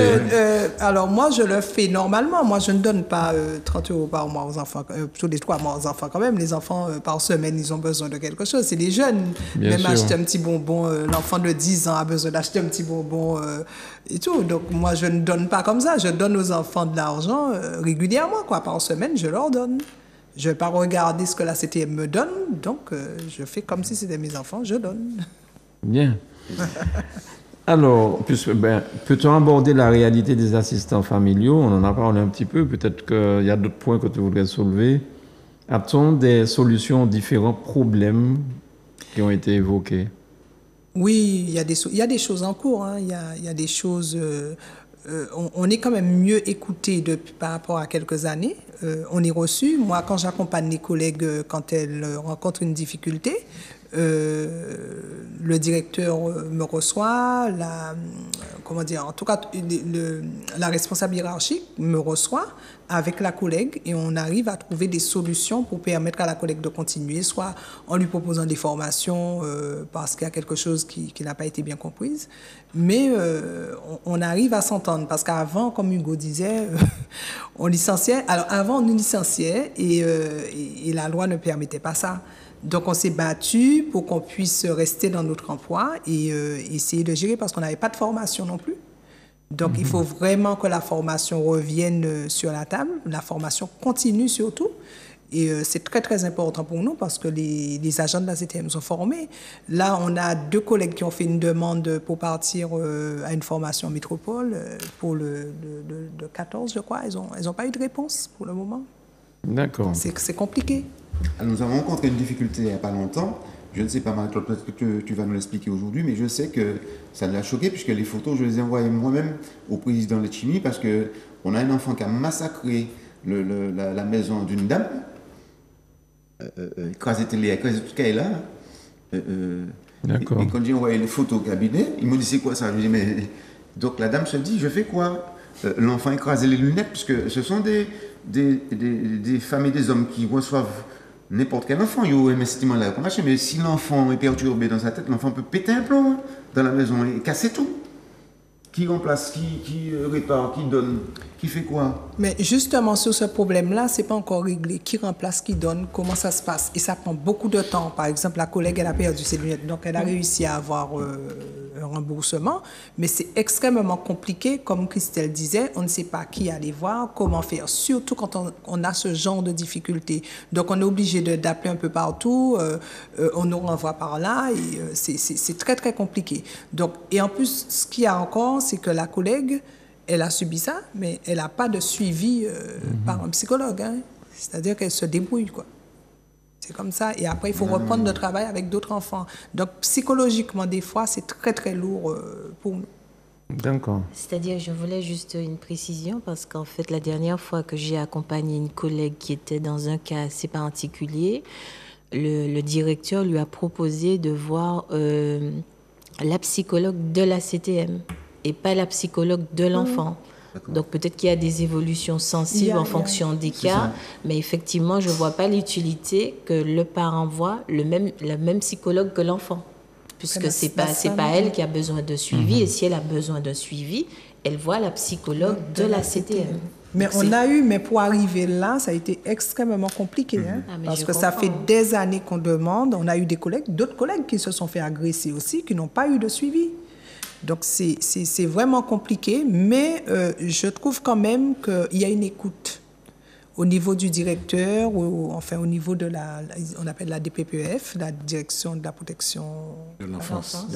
Alors moi, je le fais normalement. Moi, je ne donne pas 30 € par mois aux enfants, tous les 3 mois aux enfants quand même. Les enfants, par semaine, ils ont besoin de quelque chose. C'est des jeunes. Bien sûr. Acheter un petit bonbon, l'enfant de 10 ans a besoin d'acheter un petit bonbon et tout. Donc moi, je ne donne pas comme ça. Je donne aux enfants de l'argent régulièrement, quoi. Par semaine, je leur donne. Je ne vais pas regarder ce que la CTM me donne. Donc, je fais comme si c'était mes enfants, je donne. Bien. Alors, peut-on aborder la réalité des assistants familiaux? On en a parlé un petit peu. Peut-être qu'il y a d'autres points que tu voudrais soulever. A-t-on des solutions aux différents problèmes qui ont été évoqués? Oui, il y a des choses en cours. Il y a des choses... on est quand même mieux écouté par rapport à quelques années. On est reçu. Moi, quand j'accompagne les collègues quand elles rencontrent une difficulté, le directeur me reçoit, en tout cas, la responsable hiérarchique me reçoit avec la collègue et on arrive à trouver des solutions pour permettre à la collègue de continuer, soit en lui proposant des formations parce qu'il y a quelque chose qui n'a pas été bien comprise, mais on arrive à s'entendre parce qu'avant, comme Hugo disait, on licenciait. Alors avant, on nous licenciait et la loi ne permettait pas ça. Donc, on s'est battu pour qu'on puisse rester dans notre emploi et essayer de gérer parce qu'on n'avait pas de formation non plus. Donc, il faut vraiment que la formation revienne sur la table, la formation continue surtout. Et c'est très, très important pour nous parce que les agents de la CTM sont formés. Là, on a 2 collègues qui ont fait une demande pour partir à une formation en métropole pour le 14, je crois. Ils n'ont pas eu de réponse pour le moment. D'accord. C'est compliqué. Alors, nous avons rencontré une difficulté il n'y a pas longtemps. Je ne sais pas, Marie-Claude, peut-être que tu vas nous l'expliquer aujourd'hui, mais je sais que ça l'a choqué puisque les photos, je les ai envoyées moi-même au président Letchimy parce qu'on a un enfant qui a massacré la maison d'une dame, écrasé télé, écrasé tout ce qu'elle a. D'accord. Et quand j'ai envoyé les photos au cabinet, il me dit c'est quoi ça? Je lui dis mais. Donc la dame se dit je fais quoi? L'enfant écrasé les lunettes, puisque ce sont des femmes et des hommes qui reçoivent n'importe quel enfant, mais si l'enfant est perturbé dans sa tête, l'enfant peut péter un plomb dans la maison et casser tout. Qui remplace, qui répare, qui donne, qui fait quoi? Mais justement, sur ce problème-là, ce n'est pas encore réglé. Qui remplace, qui donne, comment ça se passe? Et ça prend beaucoup de temps. Par exemple, la collègue, elle a perdu ses lunettes, donc elle a réussi à avoir un remboursement, mais c'est extrêmement compliqué. Comme Christelle disait, on ne sait pas qui aller voir, comment faire, surtout quand on a ce genre de difficultés. Donc, on est obligé d'appeler un peu partout, on nous renvoie par là, et c'est très, très compliqué. Donc, et en plus, ce qu'il y a encore, c'est que la collègue, elle a subi ça, mais elle n'a pas de suivi par un psychologue. Hein. C'est-à-dire qu'elle se débrouille, quoi. C'est comme ça. Et après, il faut reprendre le travail avec d'autres enfants. Donc, psychologiquement, des fois, c'est très, très lourd pour nous. D'accord. C'est-à-dire, je voulais juste une précision, parce qu'en fait, la dernière fois que j'ai accompagné une collègue qui était dans un cas assez particulier, le directeur lui a proposé de voir la psychologue de la CTM et pas la psychologue de l'enfant. Donc peut-être qu'il y a des évolutions sensibles en fonction des cas, mais effectivement, je ne vois pas l'utilité que le parent voit le même psychologue que l'enfant, puisque c'est pas elle qui a besoin de suivi, et si elle a besoin de suivi, elle voit la psychologue de la CTM. Mais mais pour arriver là, ça a été extrêmement compliqué, hein, parce que ça fait des années qu'on demande. On a eu d'autres collègues qui se sont fait agresser aussi, qui n'ont pas eu de suivi. Donc c'est vraiment compliqué, mais je trouve quand même qu'il y a une écoute au niveau du directeur, ou enfin au niveau de on appelle la DPPEF, la Direction de la protection de l'enfance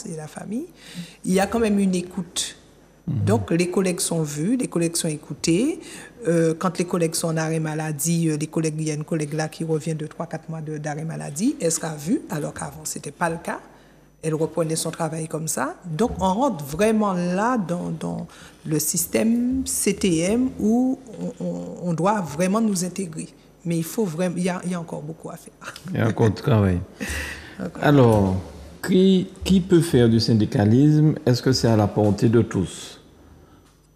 et de la famille. Il y a quand même une écoute. Donc, les collègues sont vus, les collègues sont écoutés. Quand les collègues sont en arrêt maladie, il y a une collègue là qui revient de 3-4 mois d'arrêt maladie, elle sera vue, alors qu'avant, ce n'était pas le cas. Elle reprenait son travail comme ça. Donc, on rentre vraiment là dans le système CTM où on doit vraiment nous intégrer. Mais il y a encore beaucoup à faire. Il y a encore de travail. Alors, qui peut faire du syndicalisme? Est-ce que c'est à la portée de tous?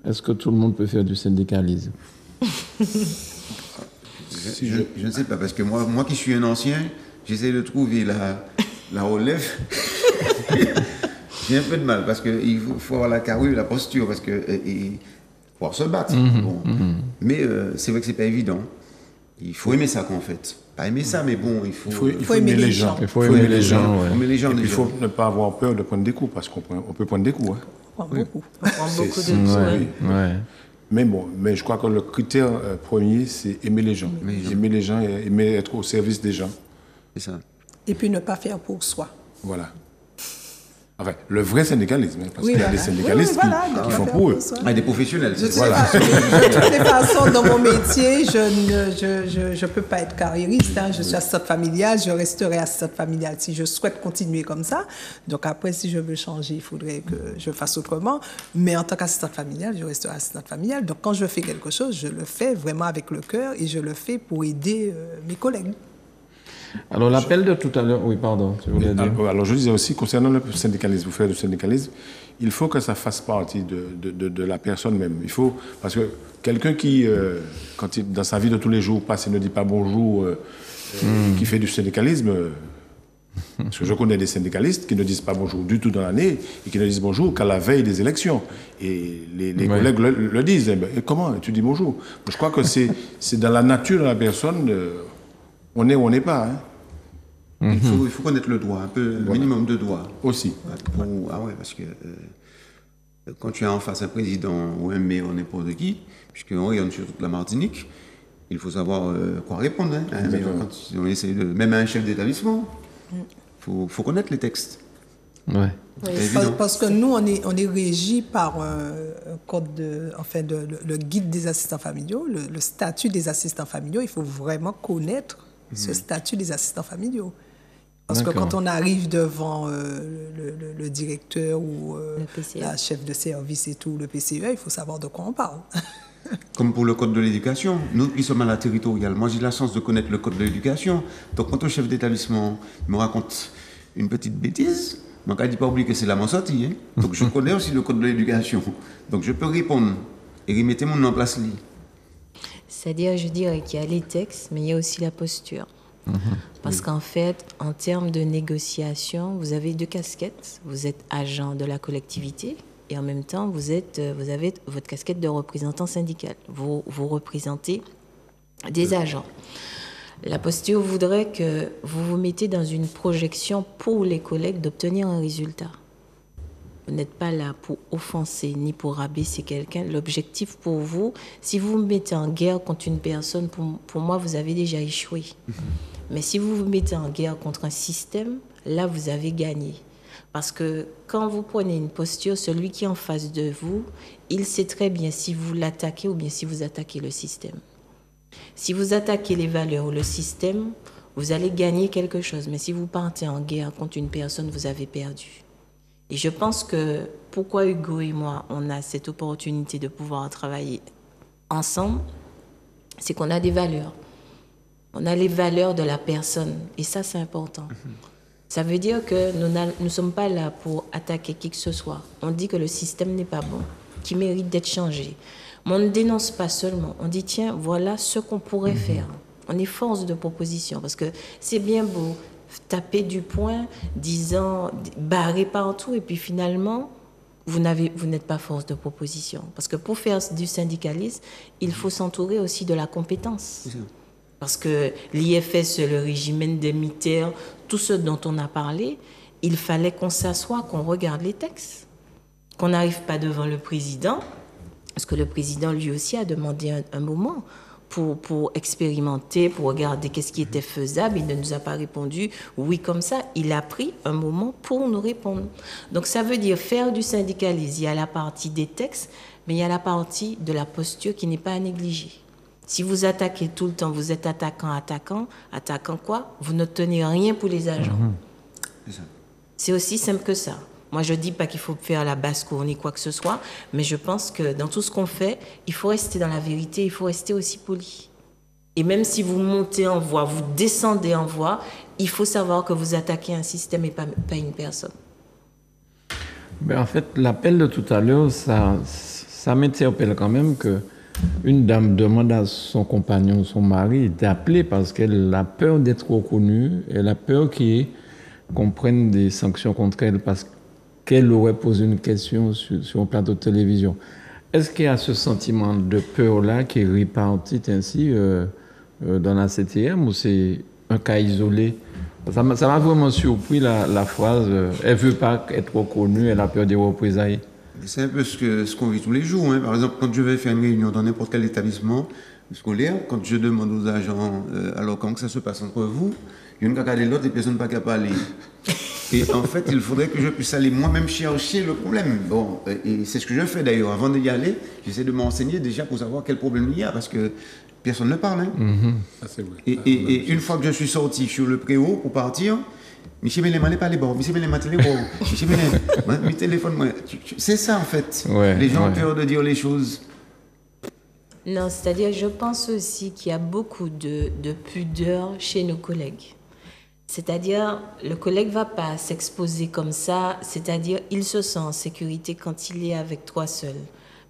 Est-ce que tout le monde peut faire du syndicalisme? Je ne sais pas, parce que moi qui suis un ancien, j'essaie de trouver la relève. J'ai un peu de mal, parce qu'il faut avoir la carrure, la posture, parce que pouvoir se battre. Mais c'est vrai que c'est pas évident. Il faut aimer ça, en fait. Pas aimer ça, mais bon, il faut aimer les gens. Il faut aimer les gens. Il faut ne pas avoir peur de prendre des coups, parce qu'on peut prendre des coups. Hein. On prend beaucoup. On prend beaucoup de coups. Mais je crois que le critère premier, c'est aimer les gens. Aimer les gens et aimer être au service des gens. C'est ça. Et puis ne pas faire pour soi. Voilà. Enfin, le vrai syndicalisme, parce qu'il y a des syndicalistes qui font pour eux. Des professionnels. De toutes les façons, dans mon métier, je ne peux pas être carriériste. Hein. Je suis assistante familiale, je resterai assistante familiale si je souhaite continuer comme ça. Donc après, si je veux changer, il faudrait que je fasse autrement. Mais en tant qu'assistante familiale, je resterai assistante familiale. Donc quand je fais quelque chose, je le fais vraiment avec le cœur et je le fais pour aider mes collègues. Alors l'appel de tout à l'heure, oui pardon, tu voulais dire. Alors je disais aussi, concernant le syndicalisme, vous faire du syndicalisme, il faut que ça fasse partie de la personne même. Il faut, parce que quelqu'un qui, dans sa vie de tous les jours, passe et ne dit pas bonjour, qui fait du syndicalisme, parce que je connais des syndicalistes qui ne disent pas bonjour du tout dans l'année et qui ne disent bonjour qu'à la veille des élections. Et les collègues le disent. Et comment tu dis bonjour? Je crois que c'est dans la nature de la personne. On est ou on n'est pas. Hein. Il faut connaître le droit, un peu, minimum de droit. Aussi. Parce que quand tu as en face un président ou un maire ou n'importe qui, puisqu'on regarde sur toute la Martinique, il faut savoir quoi répondre. Hein. Quand on essaie même à un chef d'établissement, il faut connaître les textes. Ouais. Oui, parce que nous, on est régi par un code le guide des assistants familiaux, le statut des assistants familiaux. Il faut vraiment connaître ce statut des assistants familiaux. Parce que quand on arrive devant le directeur ou la chef de service et tout, le PCE, il faut savoir de quoi on parle. Comme pour le code de l'éducation, nous qui sommes à la territoriale, moi j'ai la chance de connaître le code de l'éducation. Donc quand un chef d'établissement me raconte une petite bêtise, je ne dis pas oublier que c'est là mon sortie. Hein? Donc je connais aussi le code de l'éducation. Donc je peux répondre et remettre mon nom en place. C'est-à-dire, je dirais qu'il y a les textes, mais il y a aussi la posture. Parce qu'en fait, en termes de négociation, vous avez deux casquettes. Vous êtes agent de la collectivité et en même temps, vous avez votre casquette de représentant syndical. Vous représentez des agents. La posture voudrait que vous vous mettez dans une projection pour les collègues d'obtenir un résultat. Vous n'êtes pas là pour offenser ni pour rabaisser quelqu'un. L'objectif pour vous, si vous vous mettez en guerre contre une personne, pour moi, vous avez déjà échoué. Mais si vous vous mettez en guerre contre un système, là, vous avez gagné. Parce que quand vous prenez une posture, celui qui est en face de vous, il sait très bien si vous l'attaquez ou bien si vous attaquez le système. Si vous attaquez les valeurs ou le système, vous allez gagner quelque chose. Mais si vous partez en guerre contre une personne, vous avez perdu. Et je pense que pourquoi Hugo et moi, on a cette opportunité de pouvoir travailler ensemble, c'est qu'on a des valeurs. On a les valeurs de la personne. Et ça, c'est important. Ça veut dire que nous ne sommes pas là pour attaquer qui que ce soit. On dit que le système n'est pas bon. qui méritent d'être changés. Mais on ne dénonce pas seulement, on dit tiens, voilà ce qu'on pourrait faire. On est force de proposition, parce que c'est bien beau taper du poing, disant, barrer partout, et puis finalement, vous n'êtes pas force de proposition. Parce que pour faire du syndicalisme, il faut s'entourer aussi de la compétence. Parce que l'IFS, le régime indemnitaire, tout ce dont on a parlé, il fallait qu'on s'assoie, qu'on regarde les textes. Qu'on n'arrive pas devant le président, parce que le président lui aussi a demandé un moment pour expérimenter, pour regarder qu'est-ce qui était faisable. Il ne nous a pas répondu oui comme ça. Il a pris un moment pour nous répondre. Donc ça veut dire faire du syndicalisme. Il y a la partie des textes, mais il y a la partie de la posture qui n'est pas à négliger. Si vous attaquez tout le temps, vous êtes attaquant quoi? Vous n'obtenez rien pour les agents. C'est aussi simple que ça. Moi, je ne dis pas qu'il faut faire la basse-cour ni quoi que ce soit, mais je pense que dans tout ce qu'on fait, il faut rester dans la vérité, il faut rester aussi poli. Et même si vous montez en voix, vous descendez en voix, il faut savoir que vous attaquez un système et pas une personne. Ben en fait, l'appel de tout à l'heure, ça m'interpelle quand même que une dame demande à son compagnon, son mari, d'appeler parce qu'elle a peur d'être reconnue, elle a peur qu'on prenne des sanctions contre elle parce qu'elle aurait posé une question sur un plateau de télévision. Est-ce qu'il y a ce sentiment de peur-là qui est réparti ainsi dans la CTM ou c'est un cas isolé? Ça m'a vraiment surpris la phrase « elle ne veut pas être reconnue, elle a peur des représailles ». C'est un peu ce qu'on vit tous les jours. Par exemple, quand je vais faire une réunion dans n'importe quel établissement scolaire, quand je demande aux agents alors comment ça se passe entre vous, il y a une qui a regardé l'autre et personne n'a qu'à parler. Et en fait, il faudrait que je puisse aller moi-même chercher le problème. Bon, et c'est ce que je fais d'ailleurs. Avant d'y aller, j'essaie de m'enseigner déjà pour savoir quel problème il y a, parce que personne ne parle. C'est vrai. Et une fois que je suis sorti sur le préau pour partir, Michel Mélène m'a pas les bords, Michel Mélène m'a téléphone, Michel Mélène, mon téléphone, moi. C'est ça en fait. Les gens ont peur de dire les choses. Non, c'est-à-dire, je pense aussi qu'il y a beaucoup de pudeur chez nos collègues. C'est-à-dire, le collègue ne va pas s'exposer comme ça, c'est-à-dire, il se sent en sécurité quand il est avec toi seul.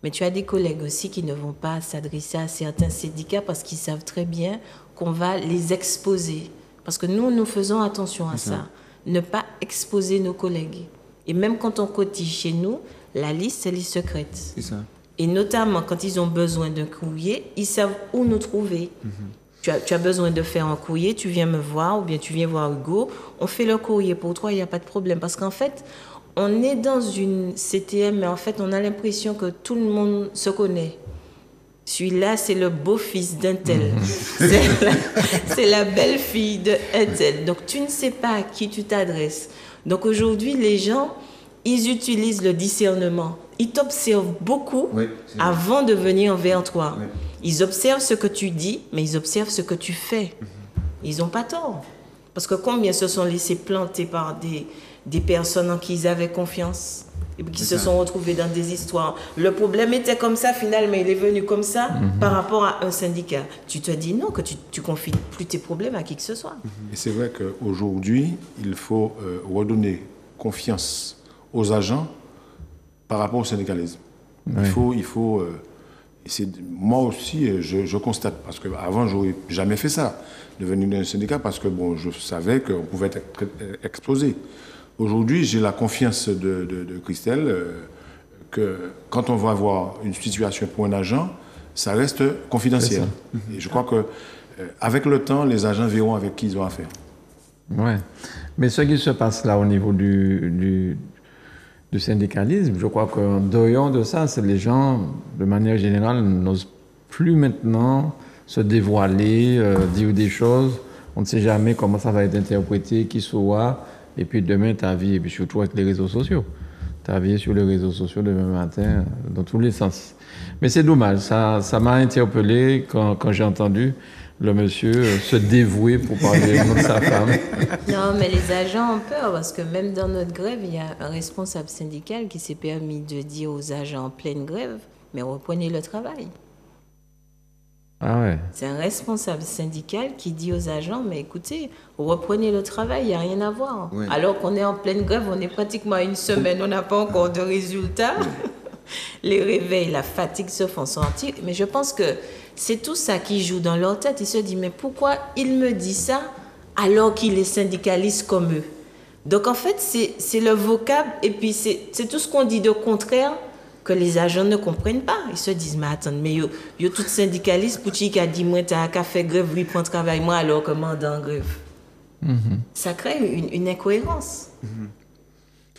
Mais tu as des collègues aussi qui ne vont pas s'adresser à certains syndicats parce qu'ils savent très bien qu'on va les exposer. Parce que nous faisons attention à ça. Ne pas exposer nos collègues. Et même quand on cotise chez nous, la liste, elle est secrète. C'est ça. Et notamment, quand ils ont besoin d'un courrier, ils savent où nous trouver. Tu as besoin de faire un courrier, tu viens me voir ou bien tu viens voir Hugo, on fait le courrier pour toi, il n'y a pas de problème. Parce qu'en fait, on est dans une CTM, mais en fait, on a l'impression que tout le monde se connaît. Celui-là, c'est le beau-fils d'un tel. C'est la belle-fille d'un tel. Donc, tu ne sais pas à qui tu t'adresses. Donc, aujourd'hui, les gens, ils utilisent le discernement. Ils t'observent beaucoup avant de venir vers toi. Ils observent ce que tu dis, mais ils observent ce que tu fais. Ils n'ont pas tort. Parce que combien se sont laissés planter par des personnes en qui ils avaient confiance et qui se sont retrouvés dans des histoires. Le problème était comme ça, finalement, il est venu comme ça par rapport à un syndicat. Tu te dis non, que tu confies plus tes problèmes à qui que ce soit. Et c'est vrai qu'aujourd'hui, il faut redonner confiance aux agents par rapport au syndicalisme. Il faut moi aussi, je constate, parce qu'avant, je n'aurais jamais fait ça, de venir dans un syndicat, parce que bon, je savais qu'on pouvait être explosé. Aujourd'hui, j'ai la confiance de Christelle que quand on va avoir une situation pour un agent, ça reste confidentiel. Et je crois qu'avec le temps, les agents verront avec qui ils ont affaire. Oui. Mais ce qui se passe là au niveau du syndicalisme, je crois qu'en dehors de ça, c'est les gens, de manière générale, n'osent plus maintenant se dévoiler, dire des choses. On ne sait jamais comment ça va être interprété, qui sera. Et puis demain, ta vie, et puis surtout avec les réseaux sociaux. Ta vie est sur les réseaux sociaux demain matin, dans tous les sens. Mais c'est dommage, ça m'a interpellé quand j'ai entendu le monsieur se dévouer pour parler de sa femme. Non, mais les agents ont peur parce que même dans notre grève, il y a un responsable syndical qui s'est permis de dire aux agents en pleine grève, mais reprenez le travail. Ah ouais. C'est un responsable syndical qui dit aux agents, mais écoutez, reprenez le travail, il n'y a rien à voir. Alors qu'on est en pleine grève, on est pratiquement à une semaine, on n'a pas encore de résultats. les réveils, la fatigue se font sentir. Mais je pense que c'est tout ça qui joue dans leur tête. Ils se disent, mais pourquoi il me dit ça alors qu'il est syndicaliste comme eux? Donc en fait, c'est le vocable et puis c'est tout ce qu'on dit de contraire que les agents ne comprennent pas. Ils se disent, mais attends, mais yo tout syndicaliste, pour qui a dit, moi, t'as qu'à faire grève, oui, prends travail, moi, alors comment dans grève? Ça crée une incohérence.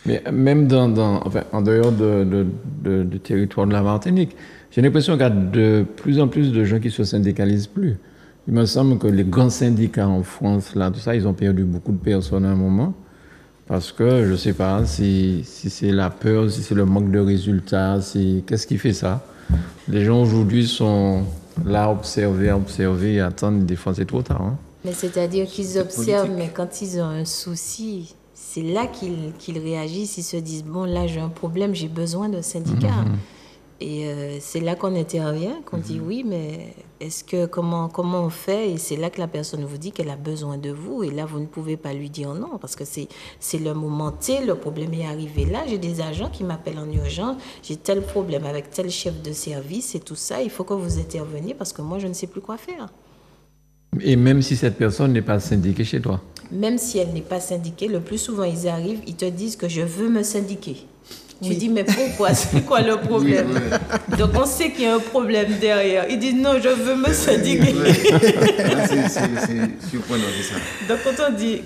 Mais même enfin, en dehors du territoire de la Martinique, j'ai l'impression qu'il y a de plus en plus de gens qui se syndicalisent plus. Il me semble que les grands syndicats en France, là, tout ça, ils ont perdu beaucoup de personnes à un moment. Parce que je ne sais pas si c'est la peur, si c'est le manque de résultats, qu'est-ce qui fait ça? Les gens aujourd'hui sont là à observer, et attendre. Des fois, c'est trop tard. Hein? Mais c'est-à-dire qu'ils observent, mais quand ils ont un souci, c'est là qu'ils réagissent. Ils se disent, bon, là, j'ai un problème, j'ai besoin d'un syndicat. Et c'est là qu'on intervient, qu'on dit oui, mais est-ce que comment on fait? Et c'est là que la personne vous dit qu'elle a besoin de vous. Et là, vous ne pouvez pas lui dire non, parce que c'est le moment T, le problème est arrivé là. J'ai des agents qui m'appellent en urgence, j'ai tel problème avec tel chef de service et tout ça. Il faut que vous interveniez parce que moi, je ne sais plus quoi faire. Et même si cette personne n'est pas syndiquée chez toi? Même si elle n'est pas syndiquée, le plus souvent, ils arrivent, ils te disent que je veux me syndiquer. Tu dis, mais pourquoi? C'est quoi le problème? Donc, on sait qu'il y a un problème derrière. Ils disent, non, je veux me syndiquer. C'est surprenant, c'est ça. Donc,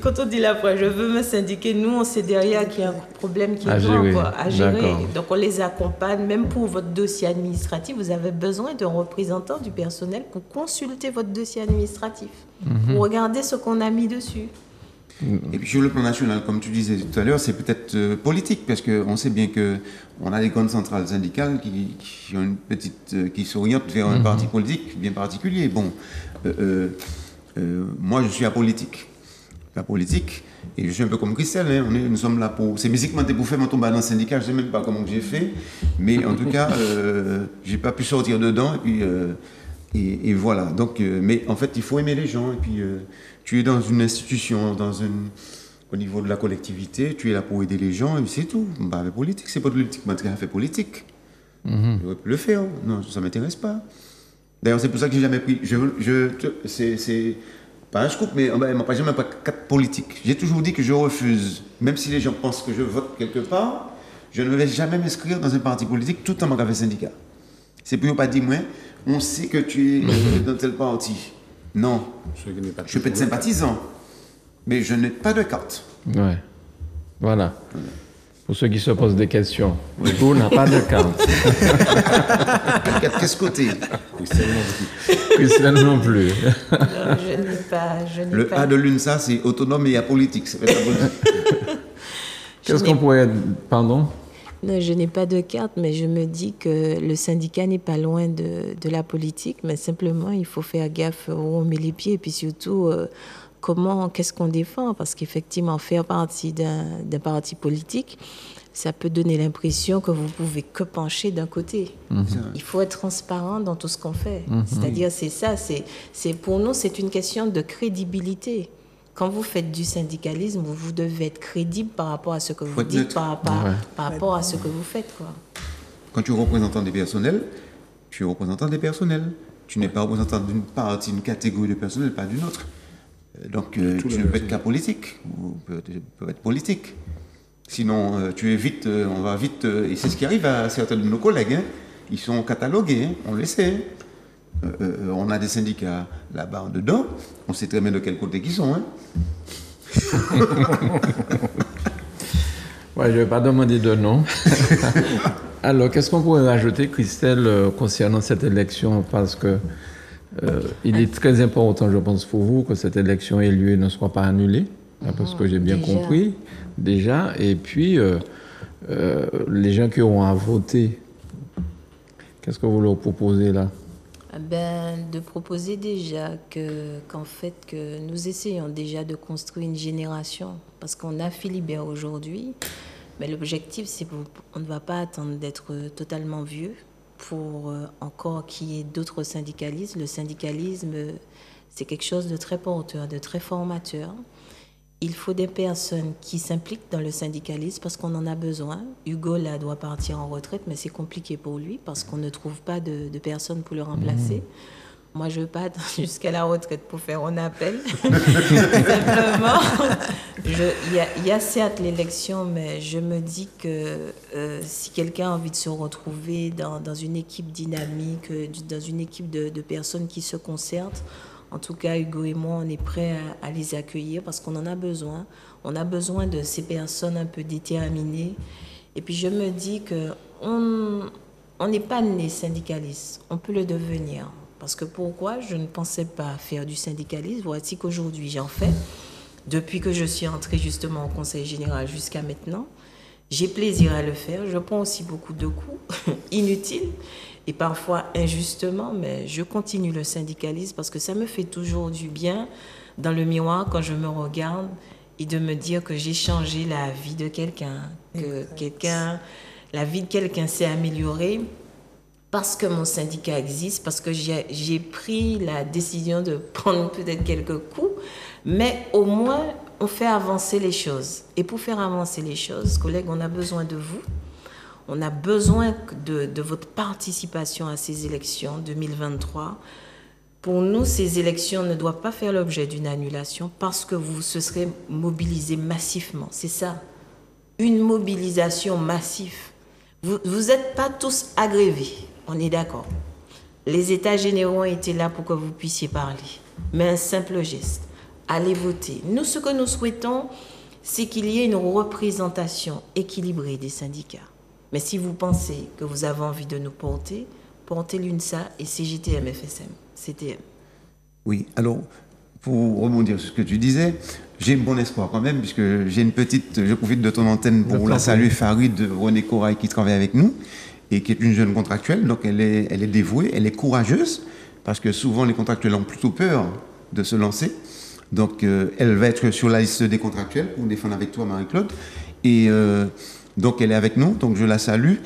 quand on dit la fois, je veux me syndiquer, nous, on sait derrière qu'il y a un problème qui est grand, à gérer. Donc, on les accompagne. Même pour votre dossier administratif, vous avez besoin d'un représentant du personnel pour consulter votre dossier administratif, pour regarder ce qu'on a mis dessus. Et puis sur le plan national, comme tu disais tout à l'heure, c'est peut-être politique, parce qu'on sait bien qu'on a des grandes centrales syndicales qui ont qui s'orientent vers un parti politique bien particulier. Bon, moi je suis apolitique. Et je suis un peu comme Christelle, hein, nous sommes là pour... C'est musiquement pour faire mon tombe dans le syndicat, je ne sais même pas comment j'ai fait, mais en tout cas, je n'ai pas pu sortir dedans, et voilà. Donc, mais en fait, il faut aimer les gens, et puis... tu es dans une institution, au niveau de la collectivité, tu es là pour aider les gens, et c'est tout. Bah, la politique, c'est pas de politique, moi, je fais politique. Je peux le faire, non, ça ne m'intéresse pas. D'ailleurs, c'est pour ça que j'ai jamais pris. C'est pas un scoop, mais on m'a jamais pris carte politique. J'ai toujours dit que je refuse, même si les gens pensent que je vote quelque part, je ne vais jamais m'inscrire dans un parti politique tout en m'en fait syndicat. C'est pour ne pas dire, moi, on sait que tu es dans tel parti. Non, je peux être sympathisant, mais je n'ai pas de carte. Ouais, voilà. Pour ceux qui se posent des questions, on n'a pas de carte. Qu'est-ce côté? Christelle non plus. Non, je n'ai pas. Le A de l'UNSA, c'est autonome et apolitique. Qu'est-ce qu'on pourrait... Pardon? Non, je n'ai pas de carte, mais je me dis que le syndicat n'est pas loin de la politique, mais simplement, il faut faire gaffe où on met les pieds, et puis surtout, qu'est-ce qu'on défend? Parce qu'effectivement, faire partie d'un parti politique, ça peut donner l'impression que vous pouvez que pencher d'un côté. Il faut être transparent dans tout ce qu'on fait. C'est-à-dire, c'est ça, pour nous, c'est une question de crédibilité. Quand vous faites du syndicalisme, vous devez être crédible par rapport à ce que vous dites, par rapport à ce que vous faites, quoi. Quand tu es représentant des personnels, tu es représentant des personnels. Tu n'es pas représentant d'une partie, d'une catégorie de personnel, pas d'une autre. Donc, tu ne peux être qu'à politique, ou peut être politique. Sinon, tu es vite, on va vite... et c'est ce qui arrive à certains de nos collègues. Hein. Ils sont catalogués, hein, on le sait. On a des syndicats là-bas en dedans. On sait très bien de quel côté ils sont. Hein. Ouais, je ne vais pas demander de nom. Alors, qu'est-ce qu'on pourrait rajouter, Christelle, concernant cette élection? Parce que il est très important, je pense, pour vous que cette élection ait lieu et ne soit pas annulée. Parce que j'ai bien compris, déjà. Et puis, les gens qui auront à voter, qu'est-ce que vous leur proposez là? De proposer déjà qu'en fait, que nous essayons déjà de construire une génération, parce qu'on a Philibert aujourd'hui, mais l'objectif, c'est qu'on ne va pas attendre d'être totalement vieux pour encore qu'il y ait d'autres syndicalistes. Le syndicalisme, c'est quelque chose de très porteur, de très formateur. Il faut des personnes qui s'impliquent dans le syndicalisme parce qu'on en a besoin. Hugo, là, doit partir en retraite, mais c'est compliqué pour lui parce qu'on ne trouve pas de personnes pour le remplacer. Moi, je ne veux pas attendre jusqu'à la retraite pour faire un appel. Simplement, il y a certes l'élection, mais je me dis que si quelqu'un a envie de se retrouver dans une équipe dynamique, dans une équipe de personnes qui se concertent, en tout cas, Hugo et moi, on est prêts à les accueillir parce qu'on en a besoin. On a besoin de ces personnes un peu déterminées. Et puis, je me dis qu'on n'est pas né syndicaliste. On peut le devenir. Parce que pourquoi je ne pensais pas faire du syndicalisme? Voici qu'aujourd'hui, j'en fais. Depuis que je suis entrée justement au Conseil général jusqu'à maintenant, j'ai plaisir à le faire. Je prends aussi beaucoup de coups inutiles et parfois injustement, mais je continue le syndicalisme parce que ça me fait toujours du bien dans le miroir quand je me regarde et de me dire que j'ai changé la vie de quelqu'un, que la vie de quelqu'un s'est améliorée parce que mon syndicat existe, parce que j'ai pris la décision de prendre peut-être quelques coups, mais au moins on fait avancer les choses. Et pour faire avancer les choses, collègues, on a besoin de vous. On a besoin de votre participation à ces élections 2023. Pour nous, ces élections ne doivent pas faire l'objet d'une annulation parce que vous se serez mobilisés massivement. C'est ça, une mobilisation massive. Vous n'êtes pas tous agrévés, on est d'accord. Les États généraux ont été là pour que vous puissiez parler. Mais un simple geste, allez voter. Nous, ce que nous souhaitons, c'est qu'il y ait une représentation équilibrée des syndicats. Mais si vous pensez que vous avez envie de nous porter, portez l'UNSA et CGTM FSM, CTM. Oui, alors, pour rebondir sur ce que tu disais, j'ai bon espoir quand même, puisque j'ai une petite, je profite de ton antenne pour la saluer, Farid René Corail, qui travaille avec nous, et qui est une jeune contractuelle, donc elle est dévouée, elle est courageuse, parce que souvent les contractuels ont plutôt peur de se lancer. Donc elle va être sur la liste des contractuels, pour défendre avec toi, Marie-Claude, et donc elle est avec nous, donc je la salue.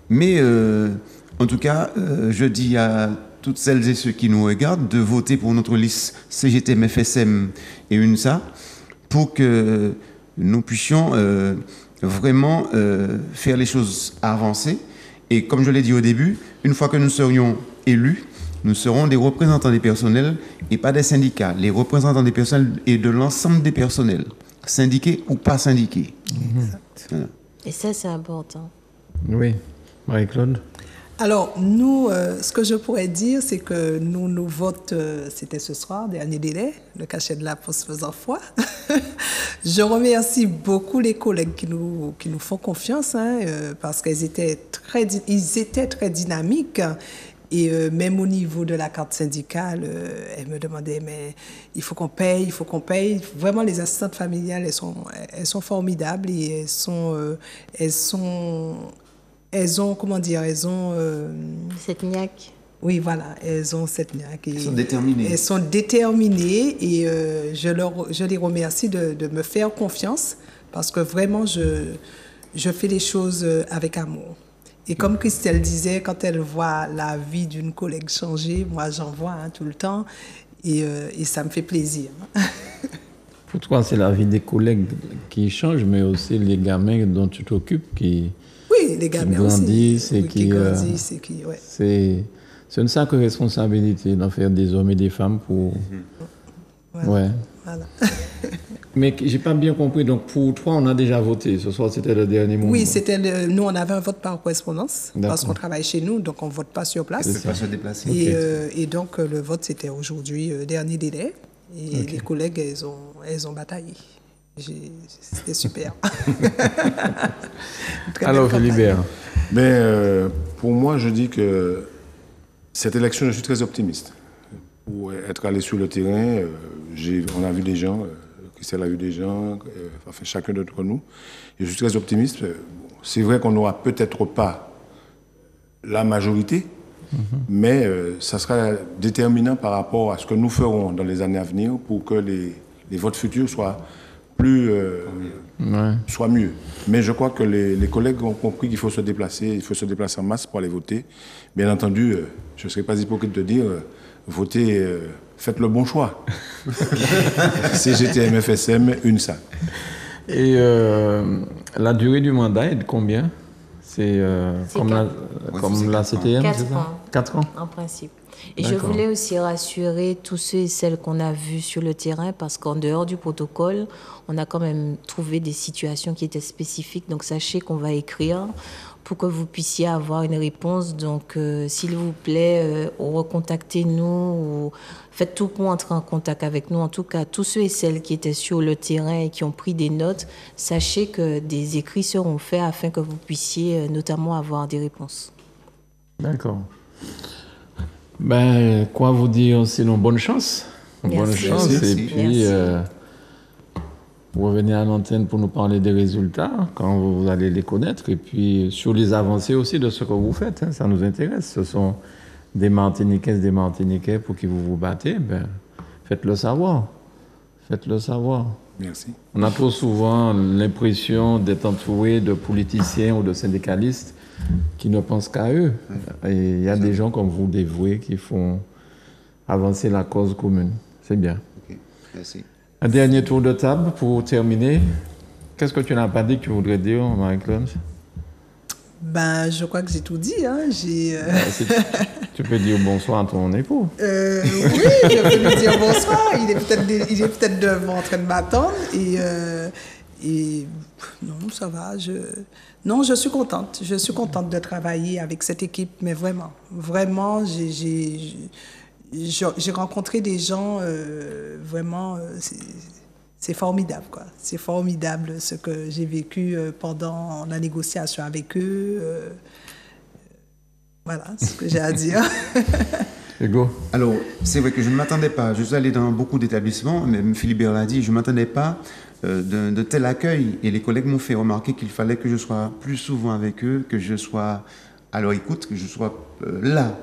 Mais en tout cas, je dis à toutes celles et ceux qui nous regardent de voter pour notre liste CGTM, FSM et UNSA pour que nous puissions vraiment faire les choses avancer. Et comme je l'ai dit au début, une fois que nous serions élus, nous serons des représentants des personnels et pas des syndicats, les représentants des personnels et de l'ensemble des personnels, syndiqués ou pas syndiqués. Exact. Voilà. Et ça, c'est important. Oui, Marie-Claude. Alors, nous, ce que je pourrais dire, c'est que nous votes, c'était ce soir, dernier délai, le cachet de la poste faisant foi. Je remercie beaucoup les collègues qui nous font confiance, parce qu'ils étaient très dynamiques. Et même au niveau de la carte syndicale, elles me demandaient, mais il faut qu'on paye. Vraiment, les assistantes familiales, elles sont formidables et elles ont, comment dire, Cette niaque. oui, voilà, elles ont cette niaque. Elles sont déterminées. Elles sont déterminées et je les remercie de me faire confiance parce que vraiment, je fais les choses avec amour. Et comme Christelle disait, quand elle voit la vie d'une collègue changer, moi j'en vois tout le temps et ça me fait plaisir. Pour toi, c'est la vie des collègues qui change, mais aussi les gamins dont tu t'occupes qui... Oui, les gamins grandissent aussi. et Oui, qui grandissent et qui, ouais. C'est une sacrée responsabilité d'en faire des hommes et des femmes pour... Voilà. Ouais. Voilà. Mais j'ai pas bien compris. Donc pour toi, on a déjà voté. Ce soir, c'était le dernier moment. Oui, nous, on avait un vote par correspondance parce qu'on travaille chez nous, donc on ne vote pas sur place. On ne peut pas se déplacer. Et donc, le vote, c'était aujourd'hui, dernier délai. Et les collègues, elles ont bataillé. C'était super. Alors, Philibert. Mais pour moi, je dis que cette élection, je suis très optimiste. Pour être allé sur le terrain, on a vu des gens, Christelle a vu des gens, enfin chacun d'entre nous. Et je suis très optimiste. C'est vrai qu'on n'aura peut-être pas la majorité, mais ça sera déterminant par rapport à ce que nous ferons dans les années à venir pour que les votes futurs soient soit mieux. Mais je crois que les collègues ont compris qu'il faut se déplacer en masse pour aller voter. Bien entendu, je ne serais pas hypocrite de dire, votez, faites le bon choix. CGTM FSM, UNSA. Et la durée du mandat est de combien? C'est comme la CTM, c'est ça? 4 ans en principe. Et je voulais aussi rassurer tous ceux et celles qu'on a vus sur le terrain, parce qu'en dehors du protocole, on a quand même trouvé des situations qui étaient spécifiques. Donc sachez qu'on va écrire pour que vous puissiez avoir une réponse. Donc s'il vous plaît, recontactez-nous ou faites tout pour entrer en contact avec nous. En tout cas, tous ceux et celles qui étaient sur le terrain et qui ont pris des notes, sachez que des écrits seront faits afin que vous puissiez notamment avoir des réponses. D'accord. Ben, quoi vous dire, sinon bonne chance. Bonne chance. Merci. Et puis, vous revenez à l'antenne pour nous parler des résultats quand vous allez les connaître. Et puis, sur les avancées aussi de ce que vous faites. Hein, ça nous intéresse. Ce sont des Martiniquaises, des Martiniquais pour qui vous vous battez. Ben, faites-le savoir. Faites-le savoir. Merci. On a trop souvent l'impression d'être entouré de politiciens ou de syndicalistes qui ne pensent qu'à eux. Et il y a des gens comme vous, dévoués, qui font avancer la cause commune. C'est bien. Ok, merci. Un dernier tour de table pour terminer. Qu'est-ce que tu n'as pas dit que tu voudrais dire, Marie-Claude? Ben, je crois que j'ai tout dit. Hein. Tu peux dire bonsoir à ton époux. Oui, je peux lui dire bonsoir. Il est peut-être devant en train de m'attendre. Et non, ça va. Non, je suis contente. Je suis contente de travailler avec cette équipe, mais vraiment, j'ai rencontré des gens vraiment. C'est formidable, quoi. C'est formidable ce que j'ai vécu pendant la négociation avec eux. Voilà ce que j'ai à dire. Hugo? Alors, c'est vrai que je ne m'attendais pas. Je suis allé dans beaucoup d'établissements, même Philibert l'a dit, je ne m'attendais pas de tel accueil. Et les collègues m'ont fait remarquer qu'il fallait que je sois plus souvent avec eux, que je sois à leur écoute, que je sois là.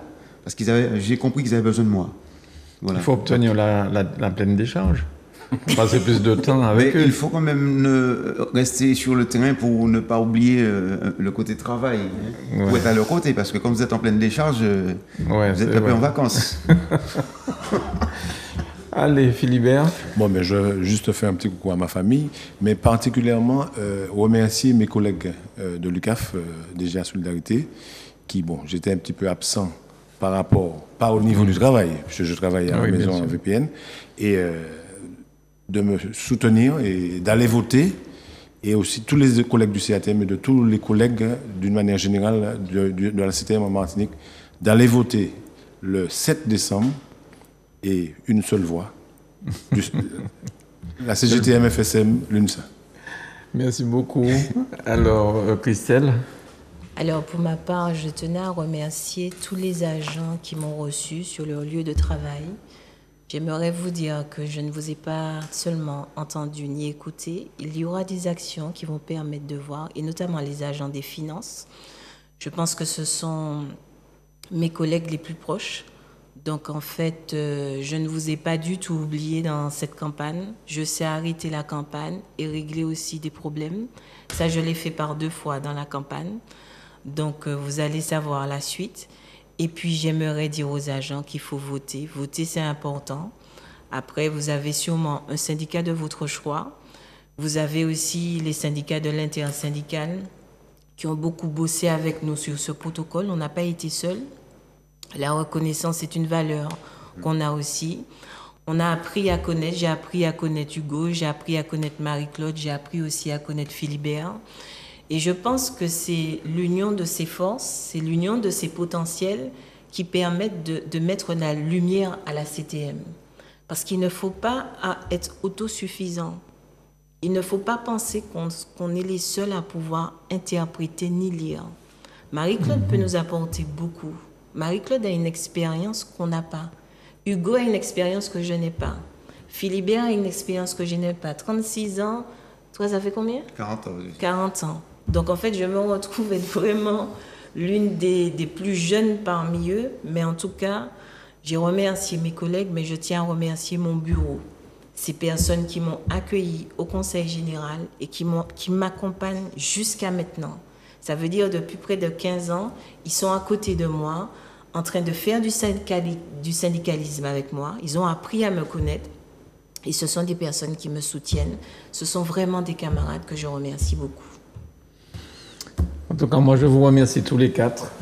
Parce j'ai compris qu'ils avaient besoin de moi. Voilà. Il faut obtenir la pleine décharge. Passer plus de temps avec eux. Il faut quand même rester sur le terrain pour ne pas oublier le côté travail. Hein, pour être à leur côté, parce que quand vous êtes en pleine décharge, vous êtes un peu en vacances. Allez, Philibert. Bon, mais je vais juste faire un petit coucou à ma famille, mais particulièrement remercier mes collègues de l'UCAF, déjà Solidarité, qui, bon, j'étais un petit peu absent par rapport, pas au niveau du travail, parce que je travaille à la maison en VPN, et de me soutenir et d'aller voter, et aussi tous les collègues du CATM et de tous les collègues d'une manière générale de la CTM en Martinique, d'aller voter le 7 décembre et une seule voix, la CGTM FSM, l'UNSA. Merci beaucoup. Alors, Christelle? Alors, pour ma part, je tenais à remercier tous les agents qui m'ont reçu sur leur lieu de travail. J'aimerais vous dire que je ne vous ai pas seulement entendu ni écouté. Il y aura des actions qui vont permettre de voir, et notamment les agents des finances. Je pense que ce sont mes collègues les plus proches. Donc, en fait, je ne vous ai pas du tout oublié dans cette campagne. Je sais arrêter la campagne et régler aussi des problèmes. Ça, je l'ai fait par 2 fois dans la campagne. Donc, vous allez savoir la suite. Et puis, j'aimerais dire aux agents qu'il faut voter. Voter, c'est important. Après, vous avez sûrement un syndicat de votre choix. Vous avez aussi les syndicats de l'intersyndical qui ont beaucoup bossé avec nous sur ce protocole. On n'a pas été seuls. La reconnaissance est une valeur qu'on a aussi. On a appris à connaître, j'ai appris à connaître Hugo, j'ai appris à connaître Marie-Claude, j'ai appris aussi à connaître Philibert. Et je pense que c'est l'union de ces forces, c'est l'union de ces potentiels qui permettent de mettre la lumière à la CTM. Parce qu'il ne faut pas être autosuffisant. Il ne faut pas penser qu'on est les seuls à pouvoir interpréter ni lire. Marie-Claude peut nous apporter beaucoup. Marie-Claude a une expérience qu'on n'a pas. Hugo a une expérience que je n'ai pas. Philibert a une expérience que je n'ai pas. 36 ans, toi ça fait combien? 40 ans. Oui. 40 ans. Donc en fait, je me retrouve être vraiment l'une des plus jeunes parmi eux. Mais en tout cas, j'ai remercié mes collègues, mais je tiens à remercier mon bureau. Ces personnes qui m'ont accueilli au Conseil général et qui m'accompagnent jusqu'à maintenant. Ça veut dire depuis près de 15 ans, ils sont à côté de moi, en train de faire du syndicalisme avec moi. Ils ont appris à me connaître. Et ce sont des personnes qui me soutiennent. Ce sont vraiment des camarades que je remercie beaucoup. En tout cas, moi, je vous remercie tous les quatre.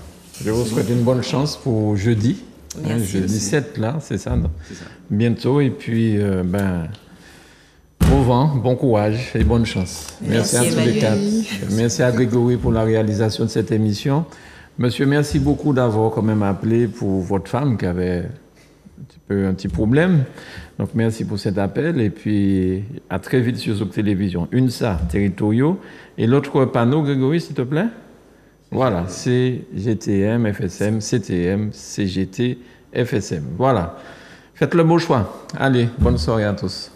Je vous souhaite une bonne chance pour jeudi. Jeudi 7, là, c'est ça, bientôt. Et puis, bon vent, bon courage et bonne chance. Merci à tous les quatre. Merci à Grégory pour la réalisation de cette émission. Monsieur, merci beaucoup d'avoir quand même appelé pour votre femme qui avait un petit problème. Donc, merci pour cet appel. Et puis, à très vite sur Zouk Télévision. UNSA, territoriaux. Et l'autre panneau, Grégory, s'il te plaît? Voilà, c'est GTM, FSM, CTM, CGT, FSM. Voilà. Faites le beau choix. Allez, bonne soirée à tous.